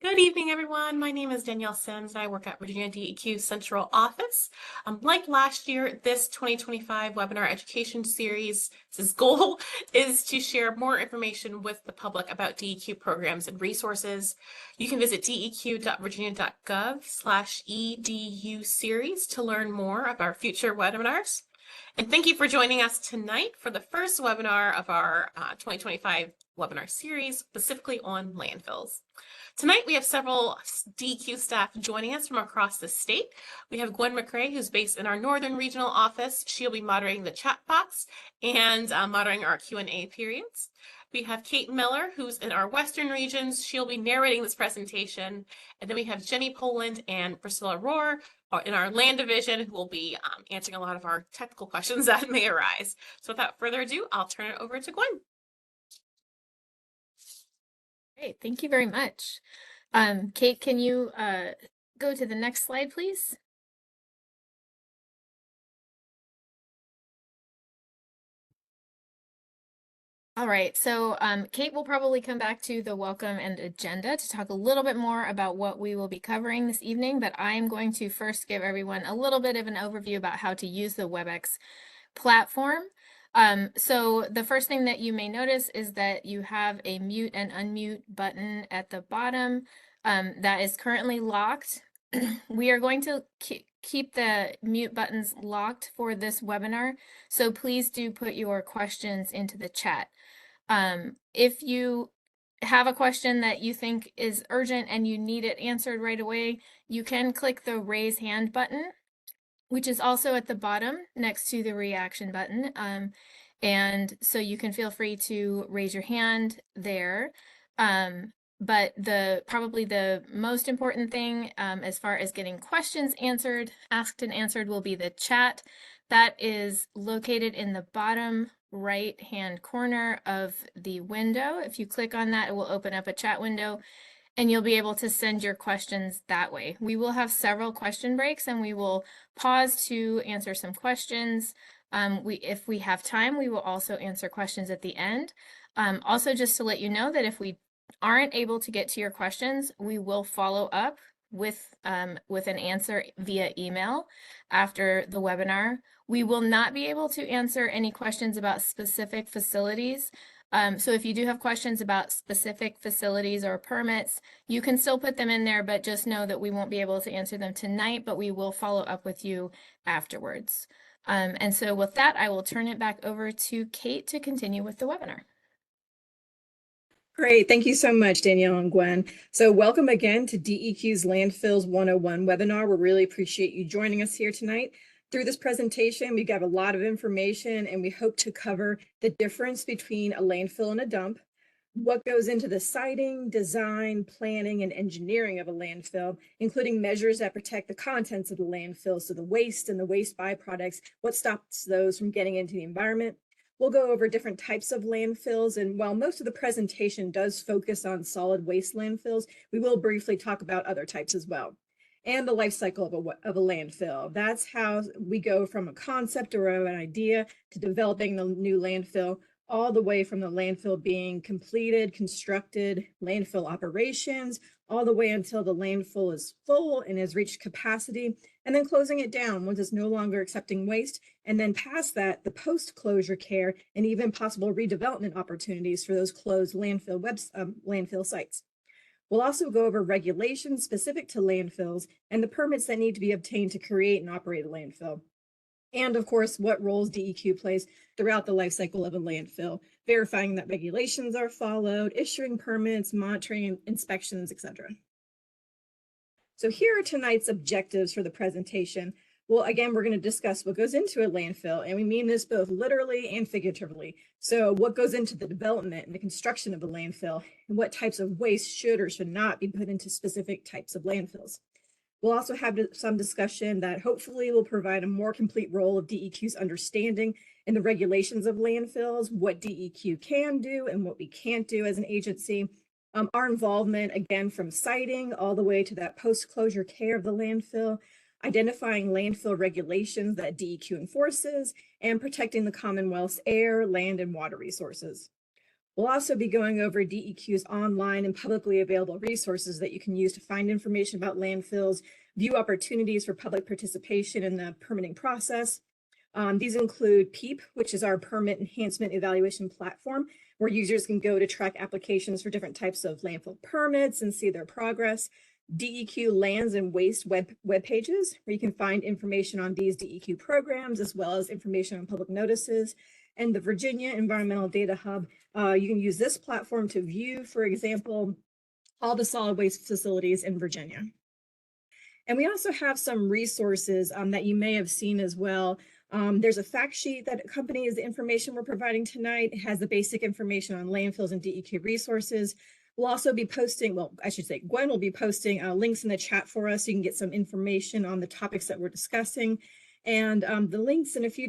Good evening, everyone. My name is Danielle Sims. I work at Virginia DEQ Central Office. Like last year, this 2025 webinar education series, its goal is to share more information with the public about DEQ programs and resources. You can visit deq.virginia.gov/edu series to learn more of our future webinars. And thank you for joining us tonight for the first webinar of our 2025 webinar series, specifically on landfills. Tonight, we have several DEQ staff joining us from across the state. We have Gwen McRae, who's based in our Northern Regional Office. She'll be moderating the chat box and moderating our Q&A periods. We have Kate Miller, who's in our Western regions. She'll be narrating this presentation. And then we have Jenny Poland and Priscilla Rohr in our land division, who will be answering a lot of our technical questions that may arise. So without further ado, I'll turn it over to Gwen. Great, thank you very much. Kate, can you go to the next slide, please? All right, so Kate will probably come back to the welcome and agenda to talk a little bit more about what we will be covering this evening, but I am going to first give everyone a little bit of an overview about how to use the WebEx platform. So the first thing that you may notice is that you have a mute and unmute button at the bottom that is currently locked. We are going to keep the mute buttons locked for this webinar, so please do put your questions into the chat. If you have a question that you think is urgent and you need it answered right away, you can click the raise hand button, which is also at the bottom next to the reaction button. And so you can feel free to raise your hand there. But probably the most important thing as far as getting questions asked and answered will be the chat. That is located in the bottom right-hand corner of the window. If you click on that, it will open up a chat window and you'll be able to send your questions that way. We will have several question breaks and we will pause to answer some questions. If we have time, we will also answer questions at the end. Also, just to let you know that if we aren't able to get to your questions, we will follow up with an answer via email after the webinar. We will not be able to answer any questions about specific facilities. So if you do have questions about specific facilities or permits, you can still put them in there, but just know that we won't be able to answer them tonight, but we will follow up with you afterwards. And so with that, I will turn it back over to Kate to continue with the webinar. Great. Thank you so much, Danielle and Gwen. So welcome again to DEQ's Landfills 101 webinar. We really appreciate you joining us here tonight. Through this presentation, we got a lot of information and we hope to cover the difference between a landfill and a dump, what goes into the siting, design, planning, and engineering of a landfill, including measures that protect the contents of the landfill, so the waste and the waste byproducts, what stops those from getting into the environment. We'll go over different types of landfills, and while most of the presentation does focus on solid waste landfills, we will briefly talk about other types as well. And the life cycle of a landfill. That's how we go from a concept or an idea to developing the new landfill, all the way from the landfill being completed, constructed, landfill operations, all the way until the landfill is full and has reached capacity, and then closing it down once it's no longer accepting waste, and then past that, the post-closure care and even possible redevelopment opportunities for those closed landfill sites. We'll also go over regulations specific to landfills and the permits that need to be obtained to create and operate a landfill. And of course, what roles DEQ plays throughout the life cycle of a landfill, verifying that regulations are followed, issuing permits, monitoring inspections, etc. So here are tonight's objectives for the presentation. Well, again, we're going to discuss what goes into a landfill, and we mean this both literally and figuratively. So what goes into the development and the construction of a landfill, and what types of waste should or should not be put into specific types of landfills. We'll also have some discussion that hopefully will provide a more complete role of DEQ's understanding in the regulations of landfills, what DEQ can do and what we can't do as an agency. Our involvement, again, from siting all the way to that post-closure care of the landfill, identifying landfill regulations that DEQ enforces, and protecting the Commonwealth's air, land, and water resources. We'll also be going over DEQ's online and publicly available resources that you can use to find information about landfills, view opportunities for public participation in the permitting process. These include PEEP, which is our permit enhancement evaluation platform, where users can go to track applications for different types of landfill permits and see their progress. DEQ lands and waste web pages, where you can find information on these DEQ programs, as well as information on public notices. And the Virginia Environmental Data Hub, you can use this platform to view, for example, all the solid waste facilities in Virginia. And we also have some resources that you may have seen as well. There's a fact sheet that accompanies the information we're providing tonight. It has the basic information on landfills and DEQ resources. We'll also be posting, well, I should say Gwen will be posting links in the chat for us so you can get some information on the topics that we're discussing. And the links and a few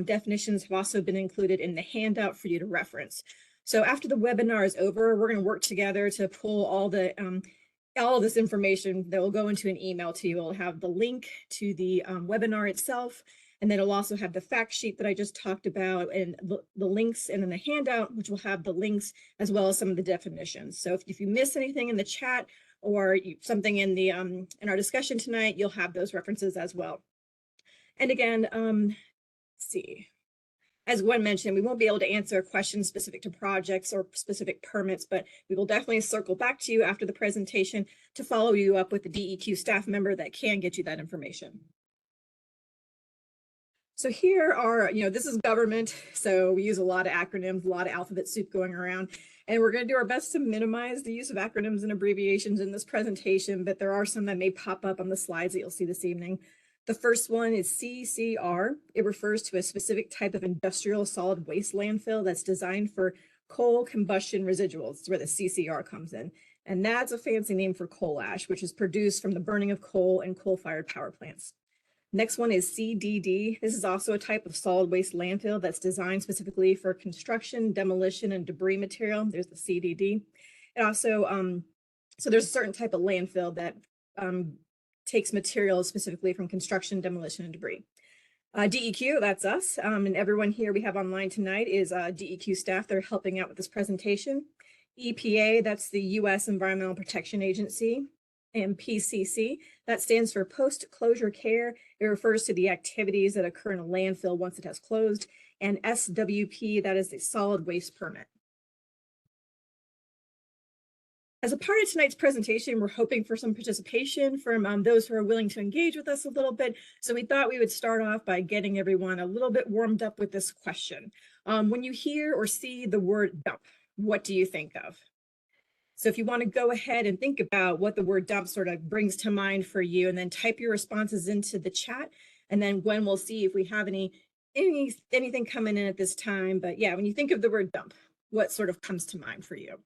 definitions have also been included in the handout for you to reference. So after the webinar is over, we're going to work together to pull all of this information that will go into an email to you. It'll have the link to the webinar itself, and then it'll also have the fact sheet that I just talked about, and the links, and then the handout, which will have the links as well as some of the definitions. So if you miss anything in the chat or something in the in our discussion tonight, you'll have those references as well. And again, let's see. As Gwen mentioned, we won't be able to answer questions specific to projects or specific permits, but we will definitely circle back to you after the presentation to follow you up with the DEQ staff member that can get you that information. So here are, this is government, so we use a lot of acronyms, a lot of alphabet soup going around, and we're going to do our best to minimize the use of acronyms and abbreviations in this presentation, but there are some that may pop up on the slides that you'll see this evening. The first one is CCR. It refers to a specific type of industrial solid waste landfill that's designed for coal combustion residuals. That's where the CCR comes in. And that's a fancy name for coal ash, which is produced from the burning of coal and coal-fired power plants. Next one is CDD. This is also a type of solid waste landfill that's designed specifically for construction, demolition, and debris material. There's the CDD. And also, so there's a certain type of landfill that takes materials specifically from construction, demolition, and debris. DEQ, that's us. And everyone here we have online tonight is DEQ staff that are helping out with this presentation. EPA, that's the U.S. Environmental Protection Agency. And PCC, that stands for post-closure care. It refers to the activities that occur in a landfill once it has closed. And SWP, that is the solid waste permit. As a part of tonight's presentation, we're hoping for some participation from those who are willing to engage with us a little bit. So we thought we would start off by getting everyone a little bit warmed up with this question. When you hear or see the word dump, what do you think of? So if you want to go ahead and think about what the word dump sort of brings to mind for you, and then type your responses into the chat, and then Gwen will see if we have anything coming in at this time. But yeah, when you think of the word dump, what sort of comes to mind for you?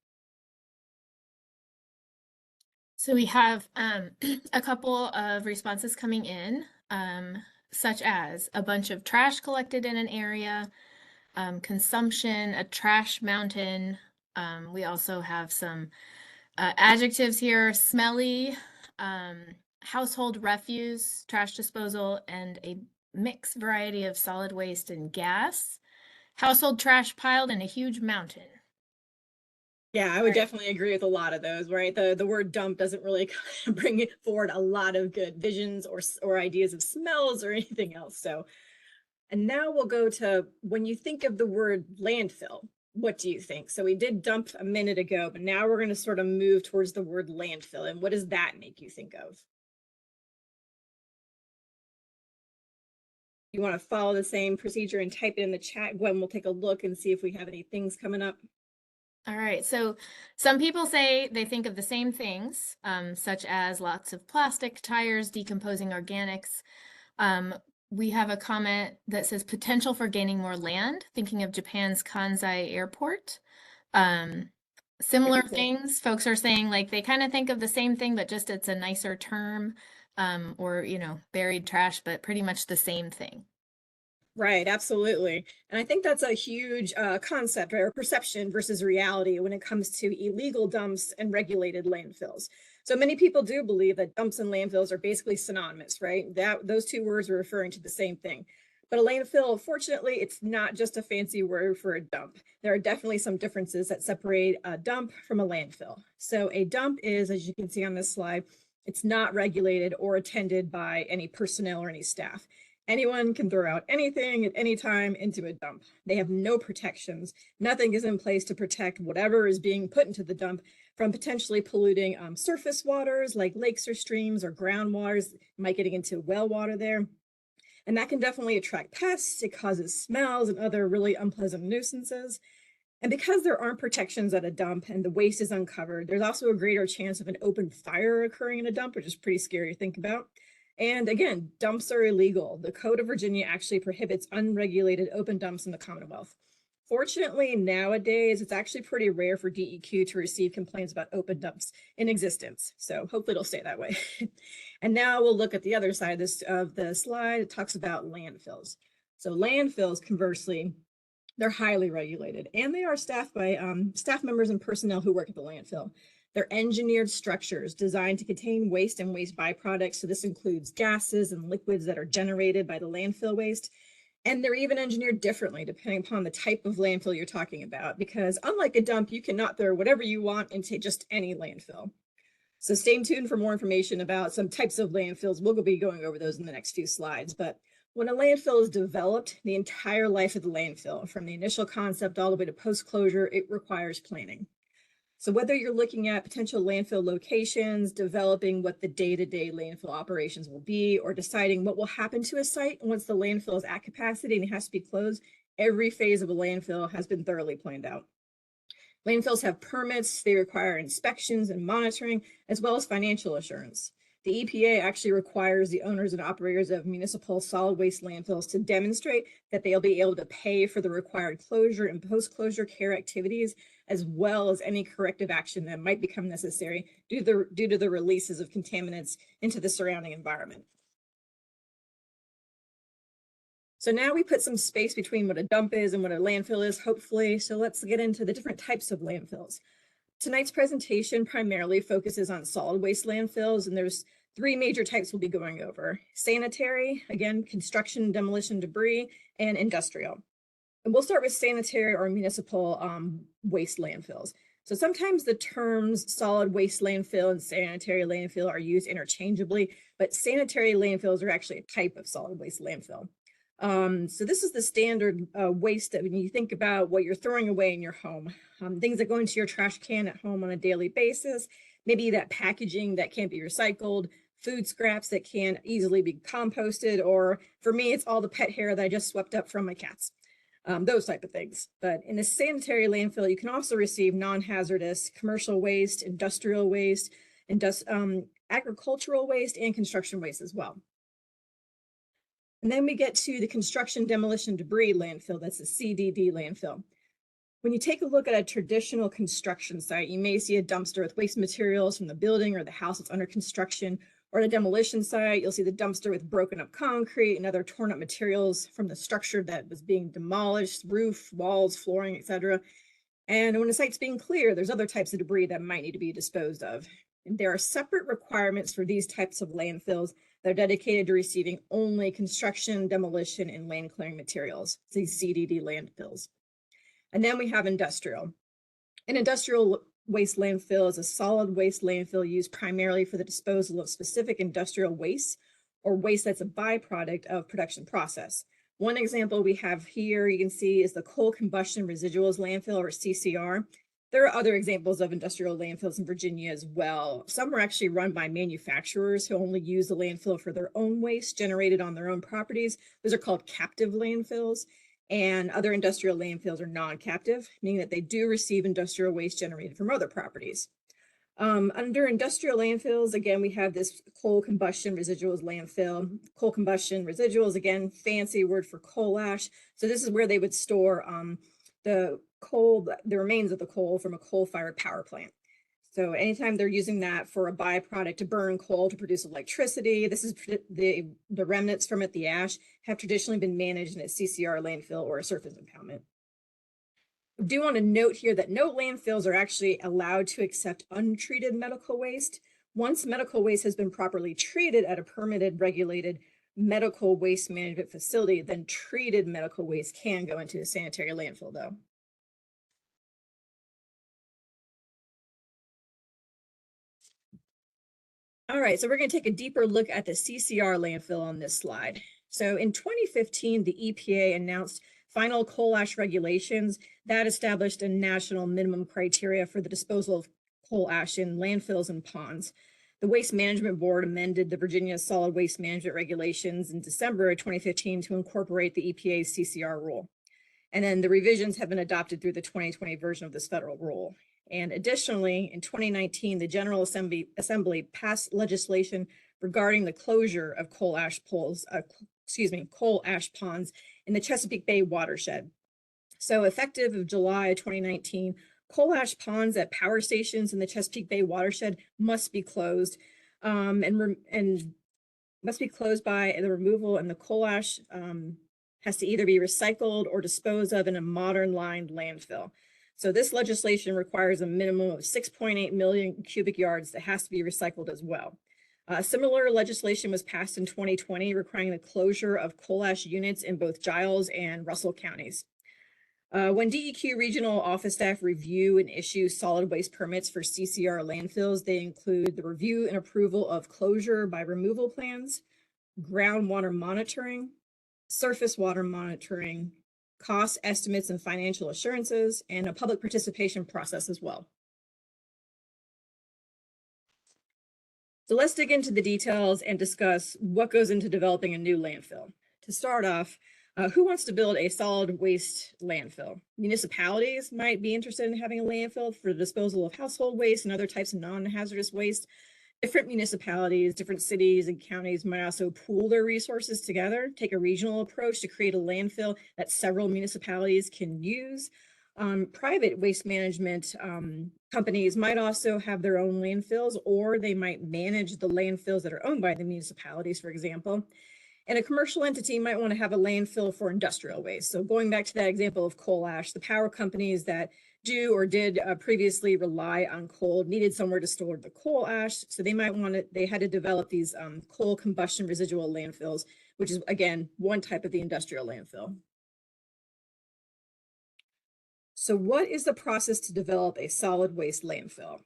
So we have a couple of responses coming in, such as a bunch of trash collected in an area, consumption, a trash mountain. We also have some adjectives here: smelly, household refuse, trash disposal, and a mixed variety of solid waste and gas. Household trash piled in a huge mountain. Yeah, I would definitely agree with a lot of those, right? The word dump doesn't really bring forward a lot of good visions or ideas of smells or anything else. So, and now we'll go to when you think of the word landfill, what do you think? So we did dump a minute ago, but now we're going to sort of move towards the word landfill. And what does that make you think of? You want to follow the same procedure and type it in the chat. Gwen will take a look and see if we have any things coming up. All right, so some people say they think of the same things, such as lots of plastic, tires, decomposing organics. We have a comment that says potential for gaining more land, thinking of Japan's Kansai airport. Similar things, folks are saying like they kind of think of the same thing, but just it's a nicer term, or, buried trash, but pretty much the same thing. Right, absolutely. And I think that's a huge concept, right, or perception versus reality when it comes to illegal dumps and regulated landfills. So many people do believe that dumps and landfills are basically synonymous, right? Those two words are referring to the same thing. But a landfill, fortunately, it's not just a fancy word for a dump. There are definitely some differences that separate a dump from a landfill. So a dump is, as you can see on this slide, it's not regulated or attended by any personnel or any staff. Anyone can throw out anything at any time into a dump. They have no protections. Nothing is in place to protect whatever is being put into the dump from potentially polluting surface waters like lakes or streams or groundwaters. Might getting into well water there. And that can definitely attract pests. It causes smells and other really unpleasant nuisances. And because there aren't protections at a dump and the waste is uncovered, there's also a greater chance of an open fire occurring in a dump, which is pretty scary to think about. And again, dumps are illegal. The Code of Virginia actually prohibits unregulated open dumps in the Commonwealth. Fortunately, nowadays, it's actually pretty rare for DEQ to receive complaints about open dumps in existence. So hopefully it'll stay that way. And now we'll look at the other side of the slide. It talks about landfills. So landfills, conversely, they're highly regulated, and they are staffed by staff members and personnel who work at the landfill. They're engineered structures designed to contain waste and waste byproducts. So this includes gases and liquids that are generated by the landfill waste. And they're even engineered differently depending upon the type of landfill you're talking about, because unlike a dump, you cannot throw whatever you want into just any landfill. So stay tuned for more information about some types of landfills. We'll be going over those in the next few slides. But when a landfill is developed, the entire life of the landfill, from the initial concept all the way to post-closure, it requires planning. So whether you're looking at potential landfill locations, developing what the day-to-day landfill operations will be, or deciding what will happen to a site once the landfill is at capacity and it has to be closed, every phase of a landfill has been thoroughly planned out. Landfills have permits, they require inspections and monitoring, as well as financial assurance. The EPA actually requires the owners and operators of municipal solid waste landfills to demonstrate that they'll be able to pay for the required closure and post-closure care activities, as well as any corrective action that might become necessary due to the releases of contaminants into the surrounding environment. So now we put some space between what a dump is and what a landfill is, hopefully. So let's get into the different types of landfills. Tonight's presentation primarily focuses on solid waste landfills, and there's three major types we'll be going over: sanitary, again, construction, demolition, debris, and industrial. And we'll start with sanitary or municipal waste landfills. So sometimes the terms solid waste landfill and sanitary landfill are used interchangeably, but sanitary landfills are actually a type of solid waste landfill. So this is the standard waste that when you think about what you're throwing away in your home, things that go into your trash can at home on a daily basis, maybe that packaging that can't be recycled, food scraps that can't easily be composted, or for me, it's all the pet hair that I just swept up from my cats, those type of things. But in a sanitary landfill, you can also receive non-hazardous commercial waste, industrial waste, agricultural waste, and construction waste as well. And then we get to the construction, demolition, debris landfill. That's a CDD landfill. When you take a look at a traditional construction site, you may see a dumpster with waste materials from the building or the house that's under construction. Or at a demolition site, you'll see the dumpster with broken up concrete and other torn up materials from the structure that was being demolished: roof, walls, flooring, etc. And when a site's being cleared, there's other types of debris that might need to be disposed of. And there are separate requirements for these types of landfills that are dedicated to receiving only construction, demolition, and land clearing materials, these CDD landfills. And then we have industrial. An industrial waste landfill is a solid waste landfill used primarily for the disposal of specific industrial waste or waste that's a byproduct of production process. One example we have here, you can see, is the coal combustion residuals landfill, or CCR. There are other examples of industrial landfills in Virginia as well. Some are actually run by manufacturers who only use the landfill for their own waste generated on their own properties. Those are called captive landfills. And other industrial landfills are non-captive, meaning that they do receive industrial waste generated from other properties. Under industrial landfills, again, we have this coal combustion residuals landfill. Coal combustion residuals, again, fancy word for coal ash. So this is where they would store the coal, the remains of the coal from a coal-fired power plant. So anytime they're using that for a byproduct to burn coal to produce electricity, this is the remnants from it, the ash, have traditionally been managed in a CCR landfill or a surface impoundment. I do want to note here that no landfills are actually allowed to accept untreated medical waste. Once medical waste has been properly treated at a permitted, regulated medical waste management facility, then treated medical waste can go into a sanitary landfill though. All right, so we're going to take a deeper look at the CCR landfill on this slide. So in 2015, the EPA announced final coal ash regulations that established a national minimum criteria for the disposal of coal ash in landfills and ponds. The Waste Management Board amended the Virginia Solid Waste Management Regulations in December of 2015 to incorporate the EPA's CCR rule. And then the revisions have been adopted through the 2020 version of this federal rule. And additionally, in 2019, the General Assembly passed legislation regarding the closure of coal ash ponds in the Chesapeake Bay watershed. So effective of July 2019, coal ash ponds at power stations in the Chesapeake Bay watershed must be closed and must be closed by the removal, and the coal ash has to either be recycled or disposed of in a modern lined landfill. So this legislation requires a minimum of 6.8 million cubic yards that has to be recycled as well. Similar legislation was passed in 2020 requiring the closure of coal ash units in both Giles and Russell counties. When DEQ regional office staff review and issue solid waste permits for CCR landfills, they include the review and approval of closure by removal plans, groundwater monitoring, surface water monitoring, cost estimates and financial assurances, and a public participation process as well. So let's dig into the details and discuss what goes into developing a new landfill. To start off, who wants to build a solid waste landfill? Municipalities might be interested in having a landfill for the disposal of household waste and other types of non-hazardous waste. Different municipalities, different cities and counties might also pool their resources together, take a regional approach to create a landfill that several municipalities can use. Private waste management companies might also have their own landfills, or they might manage the landfills that are owned by the municipalities, for example. And a commercial entity might want to have a landfill for industrial waste. So going back to that example of coal ash, the power companies that do or did previously rely on coal needed somewhere to store the coal ash. So they had to develop these coal combustion residual landfills, which is, again, one type of the industrial landfill. So what is the process to develop a solid waste landfill?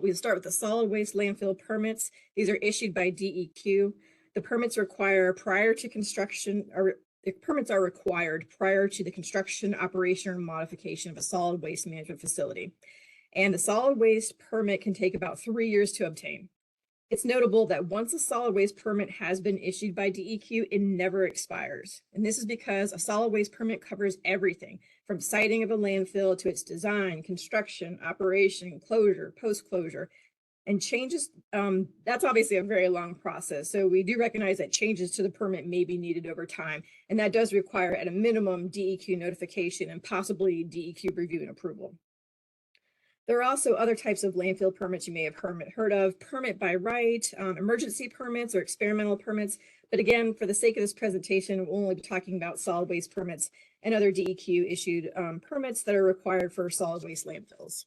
We start with the solid waste landfill permits. These are issued by DEQ. The permits require prior to construction, or the permits are required prior to the construction, operation, or modification of a solid waste management facility. And the solid waste permit can take about 3 years to obtain. It's notable that once a solid waste permit has been issued by DEQ, it never expires. And this is because a solid waste permit covers everything from siting of a landfill to its design, construction, operation, closure, post-closure, and changes. That's obviously a very long process. So we do recognize that changes to the permit may be needed over time. And that does require at a minimum DEQ notification and possibly DEQ review and approval. There are also other types of landfill permits you may have heard of, permit by right, emergency permits or experimental permits. But again, for the sake of this presentation, we'll only be talking about solid waste permits and other DEQ issued permits that are required for solid waste landfills.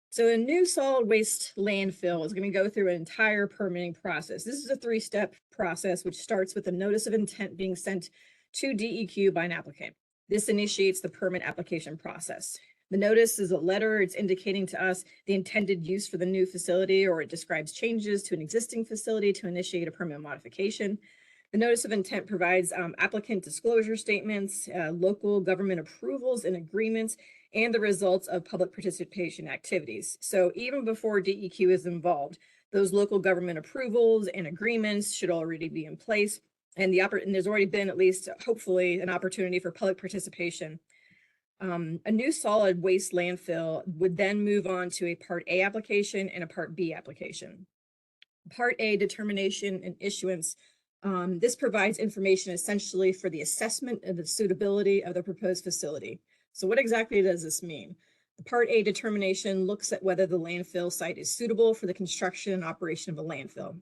So a new solid waste landfill is going to go through an entire permitting process. This is a 3-step process, which starts with a notice of intent being sent to DEQ by an applicant. This initiates the permit application process. The notice is a letter. It's indicating to us the intended use for the new facility, or it describes changes to an existing facility to initiate a permit modification. The notice of intent provides applicant disclosure statements, local government approvals and agreements, and the results of public participation activities. So even before DEQ is involved, those local government approvals and agreements should already be in place. And there's already been, at least hopefully, an opportunity for public participation. A new solid waste landfill would then move on to a Part A application and a Part B application. Part A, determination and issuance. This provides information essentially for the assessment of the suitability of the proposed facility. So what exactly does this mean? The Part A determination looks at whether the landfill site is suitable for the construction and operation of a landfill.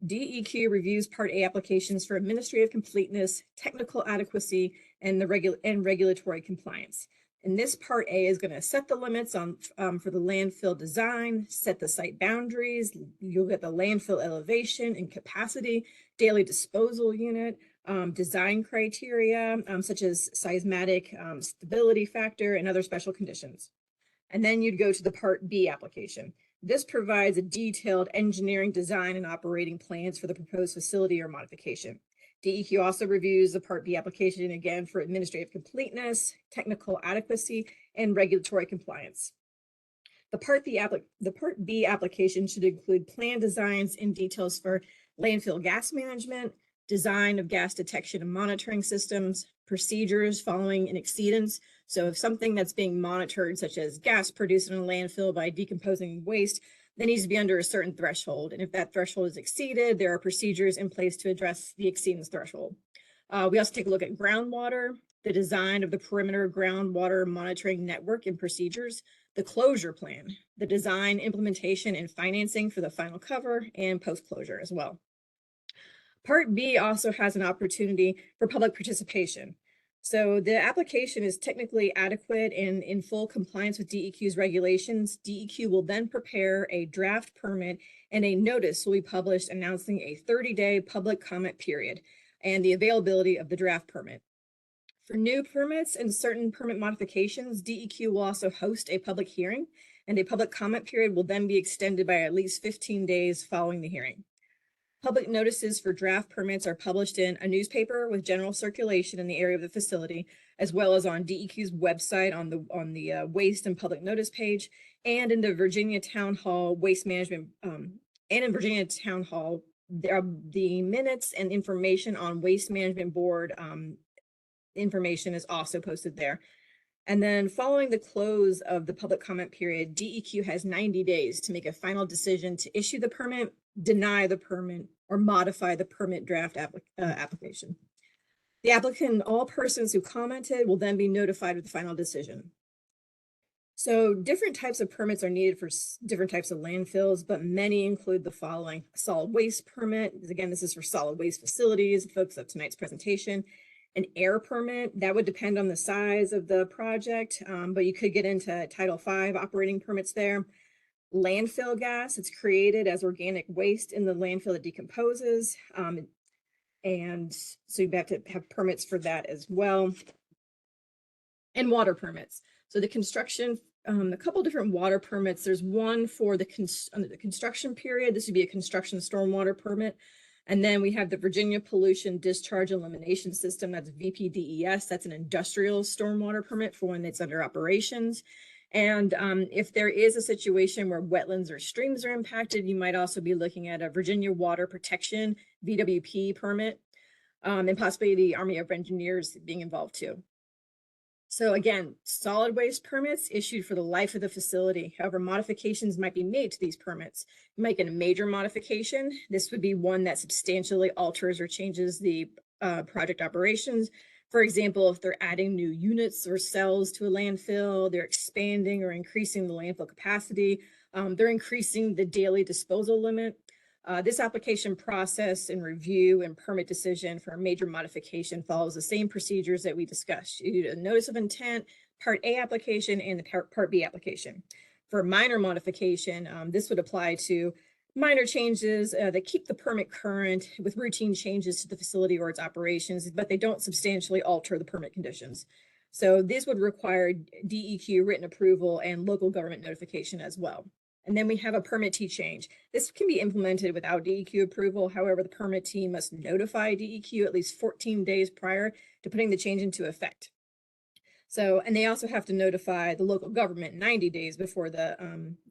DEQ reviews Part A applications for administrative completeness, technical adequacy, and regulatory compliance. And this part A is going to set the limits on for the landfill design, set the site boundaries. You'll get the landfill elevation and capacity, daily disposal unit, design criteria, such as seismic stability factor and other special conditions. And then you'd go to the Part B application. This provides a detailed engineering, design, and operating plans for the proposed facility or modification. DEQ also reviews the Part B application again for administrative completeness, technical adequacy, and regulatory compliance. The Part B application should include plan designs and details for landfill gas management, design of gas detection and monitoring systems, procedures following an exceedance. So if something that's being monitored, such as gas produced in a landfill by decomposing waste, that needs to be under a certain threshold. And if that threshold is exceeded, there are procedures in place to address the exceedance threshold. We also take a look at groundwater, the design of the perimeter groundwater monitoring network and procedures, the closure plan, the design, implementation, and financing for the final cover and post-closure as well. Part B also has an opportunity for public participation. So the application is technically adequate and in full compliance with DEQ's regulations. DEQ will then prepare a draft permit and a notice will be published announcing a 30-day public comment period and the availability of the draft permit. For new permits and certain permit modifications, DEQ will also host a public hearing, and a public comment period will then be extended by at least 15 days following the hearing. Public notices for draft permits are published in a newspaper with general circulation in the area of the facility, as well as on DEQ's website on the waste and public notice page, and in the Virginia Town Hall waste management, and in Virginia Town Hall, the minutes and information on waste management board information is also posted there. And then following the close of the public comment period, DEQ has 90 days to make a final decision to issue the permit, deny the permit, or modify the permit draft application. The applicant and all persons who commented will then be notified of the final decision. So different types of permits are needed for different types of landfills, but many include the following: a solid waste permit. Again, this is for solid waste facilities, the focus of tonight's presentation. An air permit, that would depend on the size of the project, but you could get into Title V operating permits there. Landfill gas, it's created as organic waste in the landfill that decomposes. And so you have to have permits for that as well. And water permits. So the construction, a couple different water permits. There's one for the construction period. This would be a construction stormwater permit. And then we have the Virginia Pollution Discharge Elimination System, that's VPDES. That's an industrial stormwater permit for when it's under operations. And if there is a situation where wetlands or streams are impacted, you might also be looking at a Virginia Water Protection, VWP permit, and possibly the Army of Engineers being involved too. So again, solid waste permits issued for the life of the facility. However, modifications might be made to these permits. You might get a major modification. This would be one that substantially alters or changes the project operations. For example, if they're adding new units or cells to a landfill, they're expanding or increasing the landfill capacity, they're increasing the daily disposal limit. This application process and review and permit decision for a major modification follows the same procedures that we discussed. You do a notice of intent, Part A application, and the Part B application. For minor modification, this would apply to minor changes that keep the permit current with routine changes to the facility or its operations, but they don't substantially alter the permit conditions. So these would require DEQ written approval and local government notification as well. And then we have a permittee change. This can be implemented without DEQ approval. However, the permittee must notify DEQ at least 14 days prior to putting the change into effect. So, and they also have to notify the local government 90 days before the,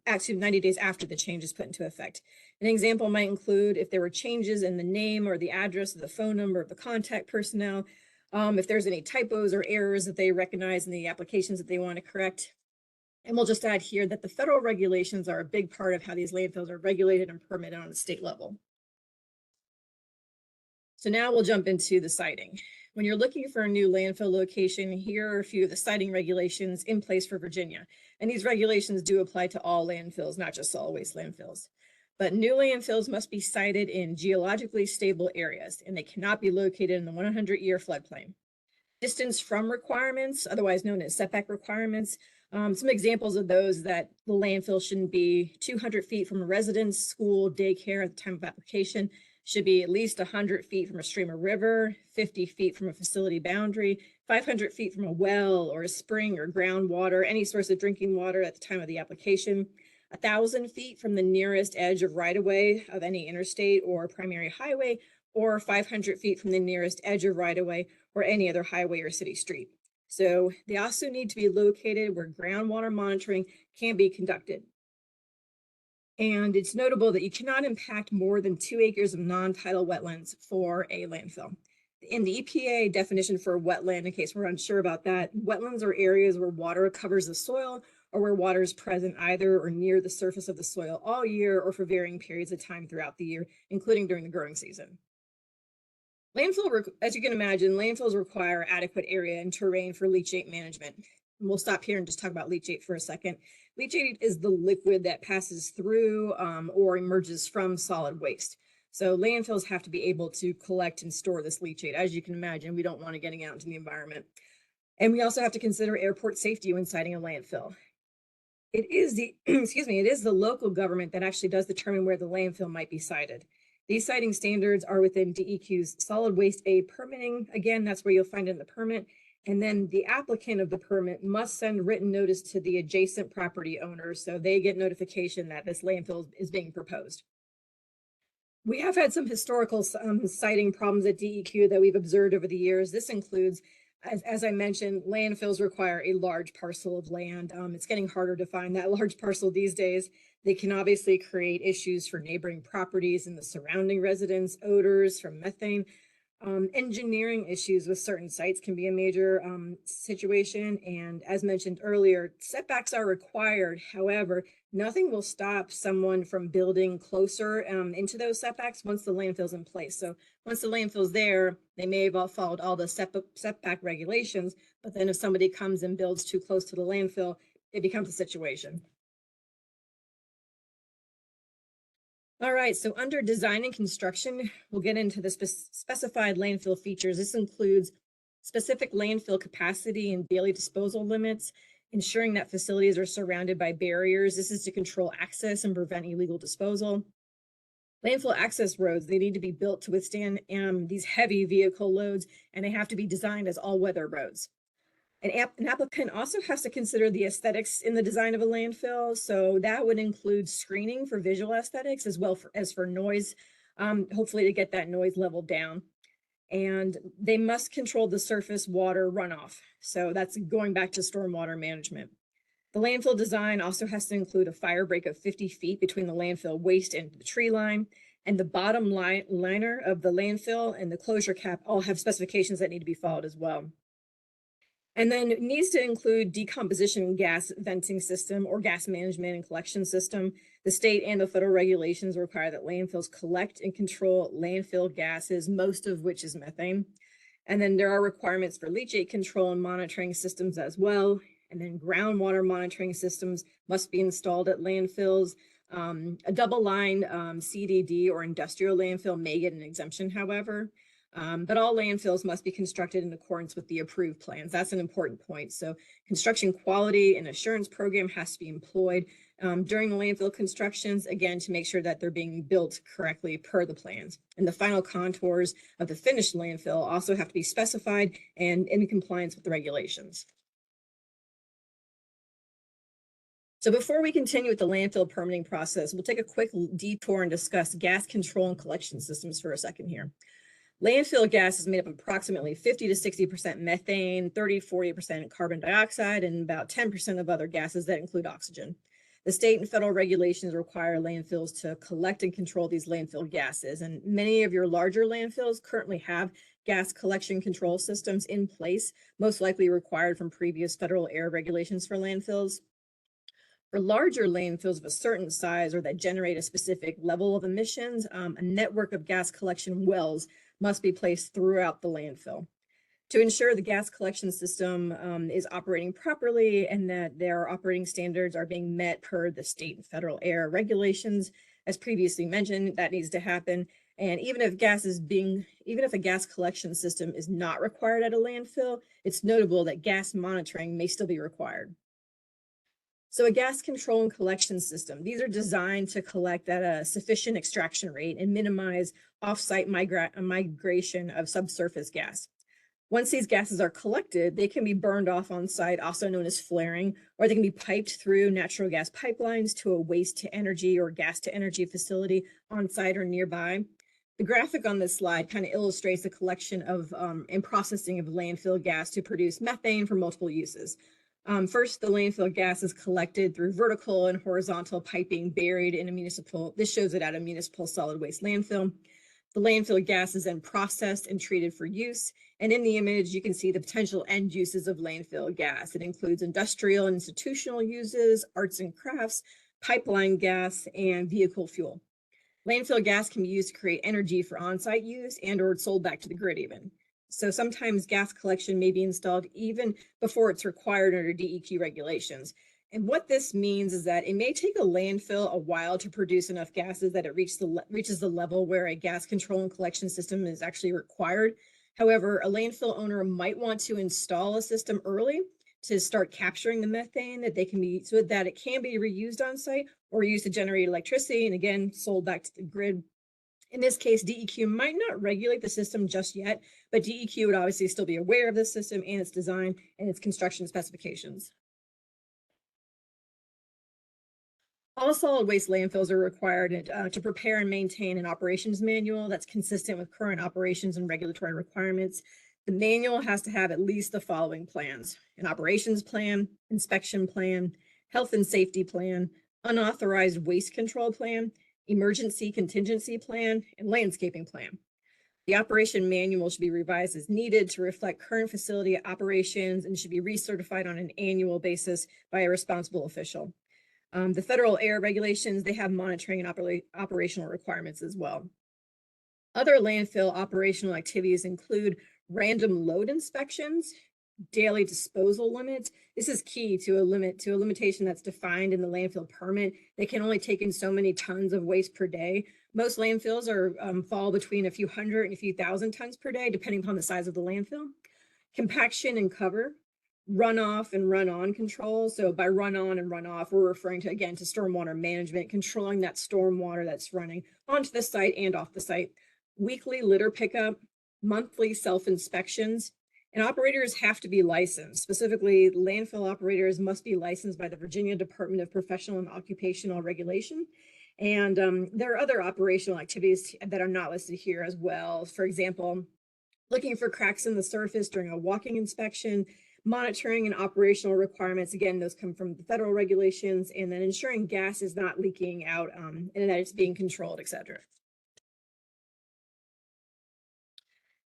actually 90 days after the change is put into effect. An example might include if there were changes in the name or the address of the phone number of the contact personnel, if there's any typos or errors that they recognize in the applications that they want to correct. And we'll just add here that the federal regulations are a big part of how these landfills are regulated and permitted on the state level. So now we'll jump into the siting. When you're looking for a new landfill location, here are a few of the siting regulations in place for Virginia. And these regulations do apply to all landfills, not just solid waste landfills. But new landfills must be sited in geologically stable areas, and they cannot be located in the 100-year floodplain. Distance from requirements, otherwise known as setback requirements. Some examples of those: that the landfill shouldn't be 200 feet from a residence, school, daycare at the time of application, should be at least 100 feet from a stream or river, 50 feet from a facility boundary, 500 feet from a well or a spring or groundwater, any source of drinking water at the time of the application, 1,000 feet from the nearest edge of right-of-way of any interstate or primary highway, or 500 feet from the nearest edge of right-of-way or any other highway or city street. So they also need to be located where groundwater monitoring can be conducted. And it's notable that you cannot impact more than 2 acres of non-tidal wetlands for a landfill. In the EPA definition for wetland, in case we're unsure about that, wetlands are areas where water covers the soil or where water is present either or near the surface of the soil all year or for varying periods of time throughout the year, including during the growing season. As you can imagine, landfills require adequate area and terrain for leachate management. And we'll stop here and just talk about leachate for a second. Leachate is the liquid that passes through or emerges from solid waste. So landfills have to be able to collect and store this leachate. As you can imagine, we don't want it getting out into the environment. And we also have to consider airport safety when siting a landfill. It is the, it is the local government that actually does determine where the landfill might be sited. These siting standards are within DEQ's solid waste A permitting. Again, that's where you'll find it in the permit. And then the applicant of the permit must send written notice to the adjacent property owners so they get notification that this landfill is being proposed. We have had some historical siting problems at DEQ that we've observed over the years. This includes, as I mentioned, landfills require a large parcel of land. It's getting harder to find that large parcel these days. They can obviously create issues for neighboring properties and the surrounding residents, odors from methane. Engineering issues with certain sites can be a major situation. And as mentioned earlier, setbacks are required. However, nothing will stop someone from building closer into those setbacks once the landfill's in place. So once the landfill's there, they may have all followed all the setback regulations, but then if somebody comes and builds too close to the landfill, it becomes a situation. All right, so under design and construction, we'll get into the specified landfill features. This includes specific landfill capacity and daily disposal limits, ensuring that facilities are surrounded by barriers. This is to control access and prevent illegal disposal. Landfill access roads, they need to be built to withstand these heavy vehicle loads, and they have to be designed as all-weather roads. An applicant also has to consider the aesthetics in the design of a landfill. So that would include screening for visual aesthetics as well as for noise, hopefully to get that noise level down. And they must control the surface water runoff. So that's going back to stormwater management. The landfill design also has to include a fire break of 50 feet between the landfill waste and the tree line. And the bottom liner of the landfill and the closure cap all have specifications that need to be followed as well. And then it needs to include decomposition gas venting system or gas management and collection system. The state and the federal regulations require that landfills collect and control landfill gases, most of which is methane. And then there are requirements for leachate control and monitoring systems as well. And then groundwater monitoring systems must be installed at landfills. A double-lined CDD or industrial landfill may get an exemption, however. But all landfills must be constructed in accordance with the approved plans. That's an important point. So construction quality and assurance program has to be employed during the landfill constructions, again, to make sure that they're being built correctly per the plans. And the final contours of the finished landfill also have to be specified and in compliance with the regulations. So before we continue with the landfill permitting process, we'll take a quick detour and discuss gas control and collection systems for a second here. Landfill gas is made up of approximately 50 to 60% methane, 30–40% carbon dioxide, and about 10% of other gases that include oxygen. The state and federal regulations require landfills to collect and control these landfill gases, and many of your larger landfills currently have gas collection control systems in place, most likely required from previous federal air regulations for landfills. For larger landfills of a certain size or that generate a specific level of emissions, a network of gas collection wells must be placed throughout the landfill to ensure the gas collection system is operating properly and that their operating standards are being met per the state and federal air regulations. As previously mentioned, that needs to happen. And even if a gas collection system is not required at a landfill, it's notable that gas monitoring may still be required. So a gas control and collection system, these are designed to collect at a sufficient extraction rate and minimize off-site migration of subsurface gas. Once these gases are collected, they can be burned off on site, also known as flaring, or they can be piped through natural gas pipelines to a waste to energy or gas to energy facility on site or nearby. The graphic on this slide kind of illustrates the collection of and processing of landfill gas to produce methane for multiple uses. First, the landfill gas is collected through vertical and horizontal piping buried in a municipal. This shows it at a municipal solid waste landfill. The landfill gas is then processed and treated for use. And in the image, you can see the potential end uses of landfill gas. It includes industrial and institutional uses, arts and crafts, pipeline gas, and vehicle fuel. Landfill gas can be used to create energy for on-site use and or it's sold back to the grid even. So sometimes gas collection may be installed even before it's required under DEQ regulations. And what this means is that it may take a landfill a while to produce enough gases that it reaches the level where a gas control and collection system is actually required. However, a landfill owner might want to install a system early to start capturing the methane so that it can be reused on site or used to generate electricity and again sold back to the grid. In this case, DEQ might not regulate the system just yet, but DEQ would obviously still be aware of the system and its design and its construction specifications. All solid waste landfills are required to prepare and maintain an operations manual that's consistent with current operations and regulatory requirements. The manual has to have at least the following plans: an operations plan, inspection plan, health and safety plan, unauthorized waste control plan, emergency contingency plan, and landscaping plan. The operation manual should be revised as needed to reflect current facility operations and should be recertified on an annual basis by a responsible official. The federal air regulations, they have monitoring and operational requirements as well. Other landfill operational activities include random load inspections, daily disposal limits. This is key to a limitation that's defined in the landfill permit. They can only take in so many tons of waste per day. Most landfills fall between a few hundred and a few thousand tons per day, depending upon the size of the landfill. Compaction and cover, runoff and run-on control. So by run-on and run-off, we're referring to, again, to stormwater management, controlling that stormwater that's running onto the site and off the site. Weekly litter pickup, monthly self-inspections, and operators have to be licensed. Specifically, landfill operators must be licensed by the Virginia Department of Professional and Occupational Regulation. And there are other operational activities that are not listed here as well. For example, looking for cracks in the surface during a walking inspection, monitoring and operational requirements. Again, those come from the federal regulations, and then ensuring gas is not leaking out and that it's being controlled, etc.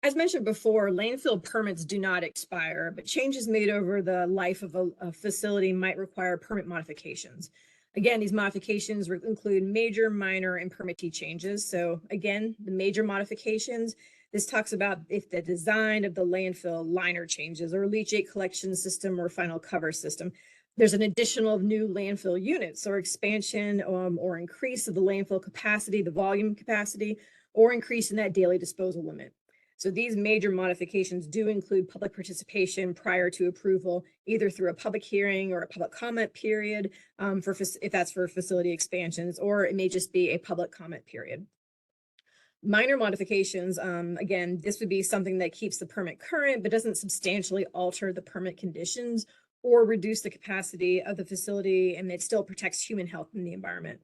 As mentioned before, landfill permits do not expire, but changes made over the life of a facility might require permit modifications. Again, these modifications include major, minor, and permittee changes. So again, the major modifications, this talks about if the design of the landfill liner changes or leachate collection system or final cover system. There's an additional new landfill units or expansion or increase of the landfill capacity, the volume capacity, or increase in that daily disposal limit. So these major modifications do include public participation prior to approval, either through a public hearing or a public comment period if that's for facility expansions, or it may just be a public comment period. Minor modifications, again, this would be something that keeps the permit current, but doesn't substantially alter the permit conditions or reduce the capacity of the facility, and it still protects human health and the environment.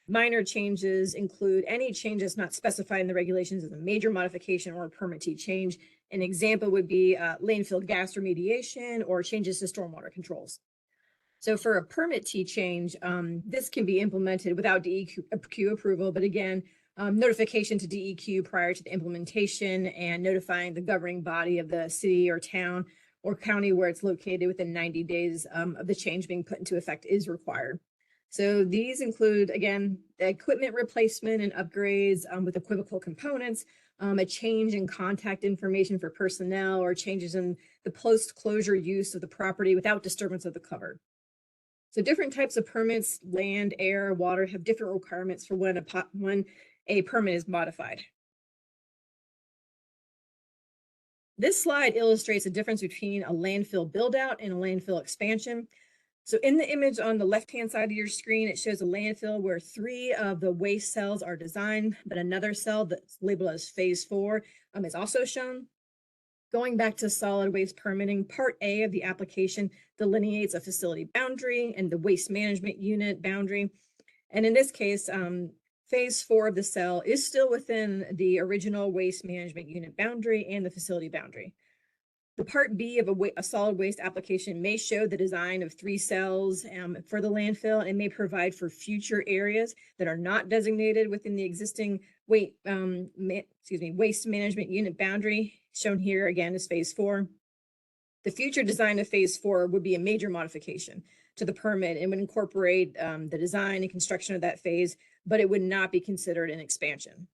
Minor changes include any changes not specified in the regulations as a major modification or a permittee change. An example would be landfill gas remediation or changes to stormwater controls. So for a permittee change, this can be implemented without DEQ approval, but again, notification to DEQ prior to the implementation and notifying the governing body of the city or town or county where it's located within 90 days of the change being put into effect is required. So these include, again, equipment replacement and upgrades with equivocal components, a change in contact information for personnel, or changes in the post-closure use of the property without disturbance of the cover. So different types of permits, land, air, water, have different requirements for when a permit is modified. This slide illustrates the difference between a landfill build out and a landfill expansion. So in the image on the left-hand side of your screen, it shows a landfill where 3 of the waste cells are designed, but another cell that's labeled as phase 4 is also shown. Going back to solid waste permitting, Part A of the application delineates a facility boundary and the waste management unit boundary. And in this case, phase 4 of the cell is still within the original waste management unit boundary and the facility boundary. The Part B of a solid waste application may show the design of 3 cells for the landfill and may provide for future areas that are not designated within the existing waste management unit boundary. Shown here again is phase 4. The future design of phase 4 would be a major modification to the permit and would incorporate the design and construction of that phase, but it would not be considered an expansion.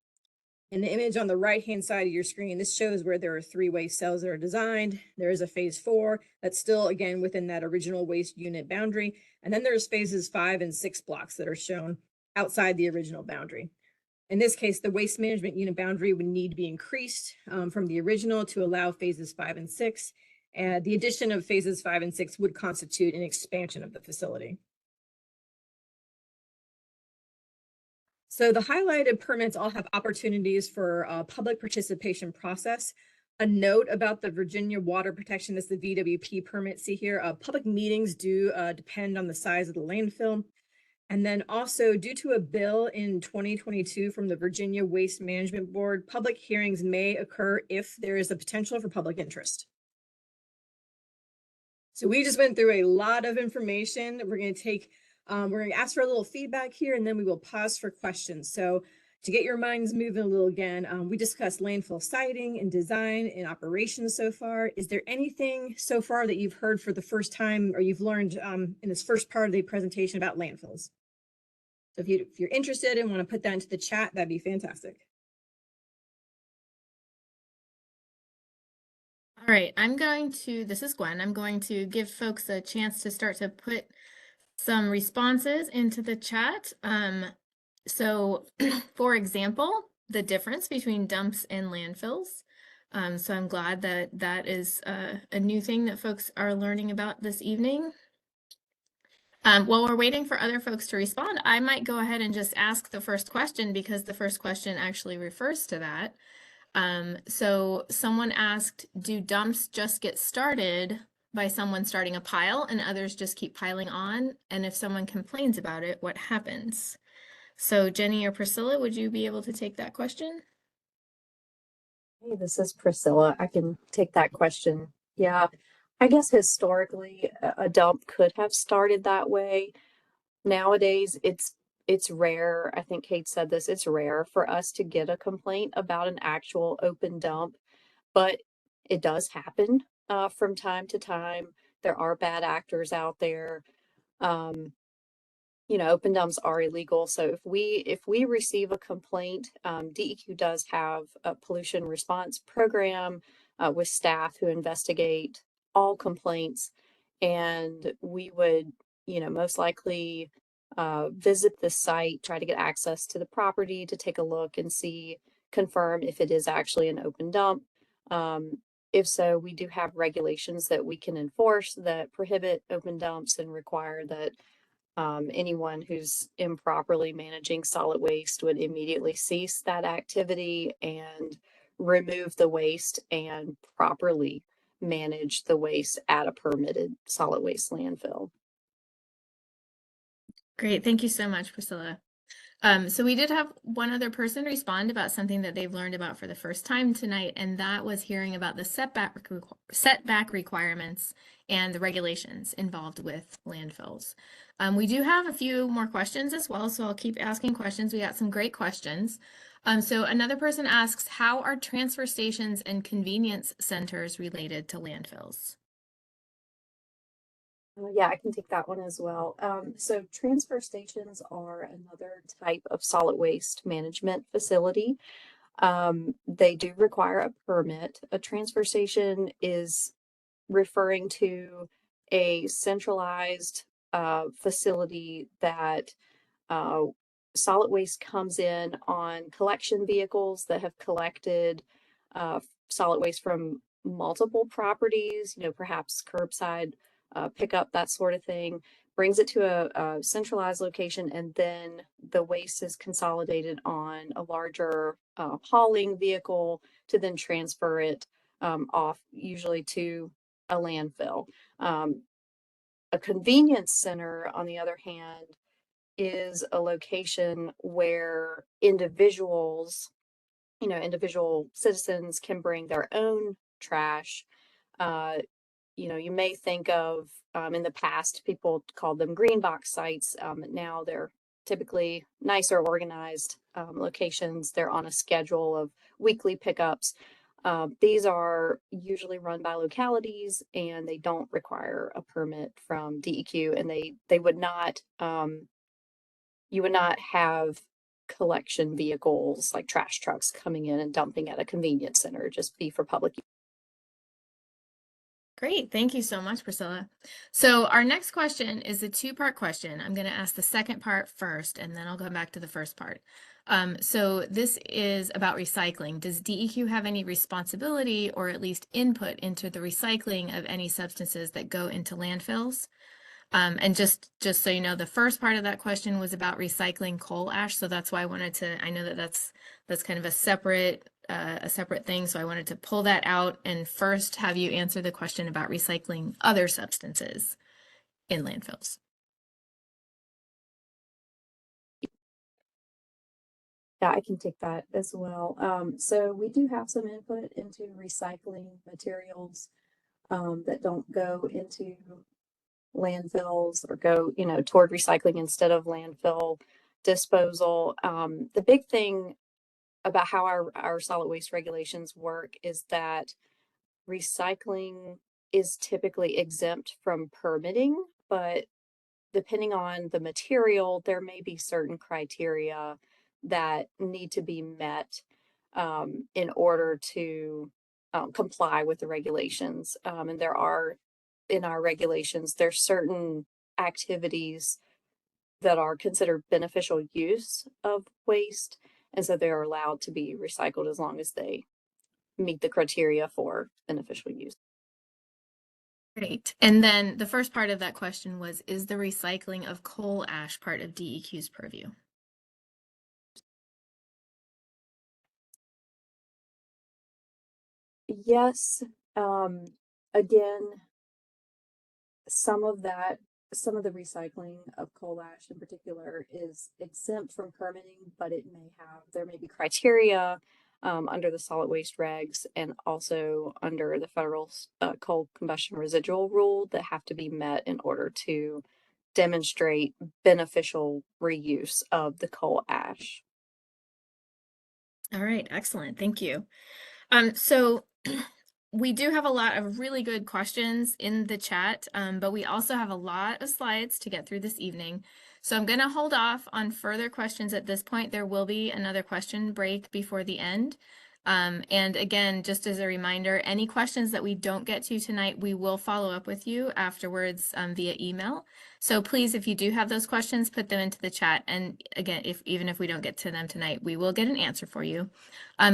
In the image on the right-hand side of your screen, this shows where there are 3 waste cells that are designed. There is a phase 4 that's still, again, within that original waste unit boundary. And then there's phases 5 and 6 blocks that are shown outside the original boundary. In this case, the waste management unit boundary would need to be increased from the original to allow phases 5 and 6. And the addition of phases 5 and 6 would constitute an expansion of the facility. So the highlighted permits all have opportunities for a public participation process. A note about the Virginia Water Protection, that's the VWP permit. See here, public meetings do depend on the size of the landfill. And then also, due to a bill in 2022 from the Virginia Waste Management Board, public hearings may occur if there is a potential for public interest. So we just went through a lot of information. We're going to ask for a little feedback here, and then we will pause for questions. So to get your minds moving a little again, we discussed landfill siting and design and operations so far. Is there anything so far that you've heard for the first time or you've learned in this first part of the presentation about landfills? So if you're interested and want to put that into the chat, that'd be fantastic. All right, this is Gwen. I'm going to give folks a chance to start to put some responses into the chat. So for example, the difference between dumps and landfills. So I'm glad that that is a new thing that folks are learning about this evening. While we're waiting for other folks to respond, I might go ahead and just ask the first question because the first question actually refers to that. So someone asked, do dumps just get started by someone starting a pile and others just keep piling on? And if someone complains about it, what happens? So Jenny or Priscilla, would you be able to take that question? Hey, this is Priscilla. I can take that question. Yeah, I guess historically a dump could have started that way. Nowadays, it's rare. I think Kate said this, it's rare for us to get a complaint about an actual open dump, but it does happen from time to time. There are bad actors out there. Open dumps are illegal. So if we receive a complaint, DEQ does have a pollution response program with staff who investigate all complaints, and we would, most likely visit the site, try to get access to the property to take a look and confirm if it is actually an open dump. If so, we do have regulations that we can enforce that prohibit open dumps and require that anyone who's improperly managing solid waste would immediately cease that activity and remove the waste and properly manage the waste at a permitted solid waste landfill. Great, thank you so much, Priscilla. So we did have one other person respond about something that they've learned about for the first time tonight, and that was hearing about the setback requirements and the regulations involved with landfills. We do have a few more questions as well, so I'll keep asking questions. We got some great questions. So another person asks, how are transfer stations and convenience centers related to landfills? Yeah, I can take that one as well. So transfer stations are another type of solid waste management facility. They do require a permit. A transfer station is referring to a centralized facility that solid waste comes in on collection vehicles that have collected solid waste from multiple properties, perhaps curbside pickup, that sort of thing, brings it to a centralized location, and then the waste is consolidated on a larger hauling vehicle to then transfer it off, usually to a landfill. A convenience center, on the other hand, is a location where individual citizens can bring their own trash. Uh, you may think of, in the past, people called them green box sites. Now they're typically nicer organized locations. They're on a schedule of weekly pickups. These are usually run by localities, and they don't require a permit from DEQ, and they would not, you would not have collection vehicles like trash trucks coming in and dumping at a convenience center. Just be for public use. Great. Thank you so much, Priscilla. So our next question is a two-part question. I'm going to ask the second part first, and then I'll come back to the first part. So this is about recycling. Does DEQ have any responsibility or at least input into the recycling of any substances that go into landfills? And just so you know, the first part of that question was about recycling coal ash. So that's why I wanted to, I know that that's kind of a separate thing. So I wanted to pull that out and first have you answer the question about recycling other substances in landfills. Yeah, I can take that as well. So we do have some input into recycling materials that don't go into landfills or go, toward recycling instead of landfill disposal. The big thing about how our solid waste regulations work is that recycling is typically exempt from permitting, but depending on the material, there may be certain criteria that need to be met in order to comply with the regulations. And there are, in our regulations, there's certain activities that are considered beneficial use of waste. And so they're allowed to be recycled as long as they meet the criteria for beneficial use. Great. And then the first part of that question was, is the recycling of coal ash part of DEQ's purview? Yes. Again, some of the recycling of coal ash in particular is exempt from permitting, but there may be criteria under the solid waste regs and also under the federal coal combustion residual rule that have to be met in order to demonstrate beneficial reuse of the coal ash. All right, excellent. Thank you. So we do have a lot of really good questions in the chat, but we also have a lot of slides to get through this evening. So I'm going to hold off on further questions at this point. There will be another question break before the end. And again, just as a reminder, any questions that we don't get to tonight, we will follow up with you afterwards via email. So please, if you do have those questions, put them into the chat. And again, even if we don't get to them tonight, we will get an answer for you.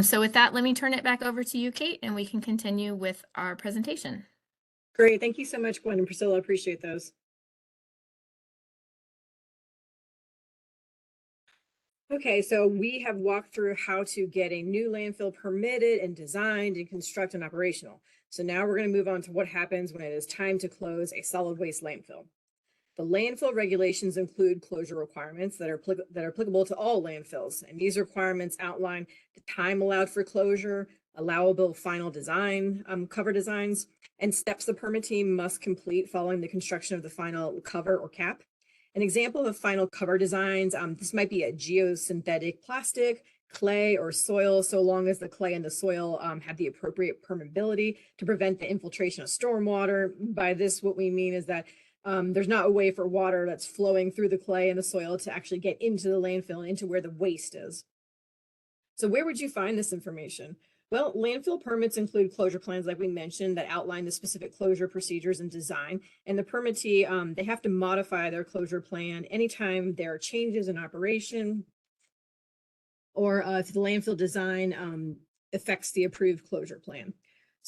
So with that, let me turn it back over to you, Kate, and we can continue with our presentation. Great. Thank you so much, Gwen and Priscilla. I appreciate those. Okay, so we have walked through how to get a new landfill permitted and designed and constructed and operational. So now we're going to move on to what happens when it is time to close a solid waste landfill. The landfill regulations include closure requirements that are applicable to all landfills. And these requirements outline the time allowed for closure, allowable final design, cover designs, and steps the permit team must complete following the construction of the final cover or cap. An example of final cover designs, this might be a geosynthetic plastic, clay, or soil, so long as the clay and the soil have the appropriate permeability to prevent the infiltration of stormwater. By this, what we mean is that there's not a way for water that's flowing through the clay and the soil to actually get into the landfill and into where the waste is. So where would you find this information? Well, landfill permits include closure plans, like we mentioned, that outline the specific closure procedures and design. And the permittee, they have to modify their closure plan anytime there are changes in operation or if the landfill design affects the approved closure plan.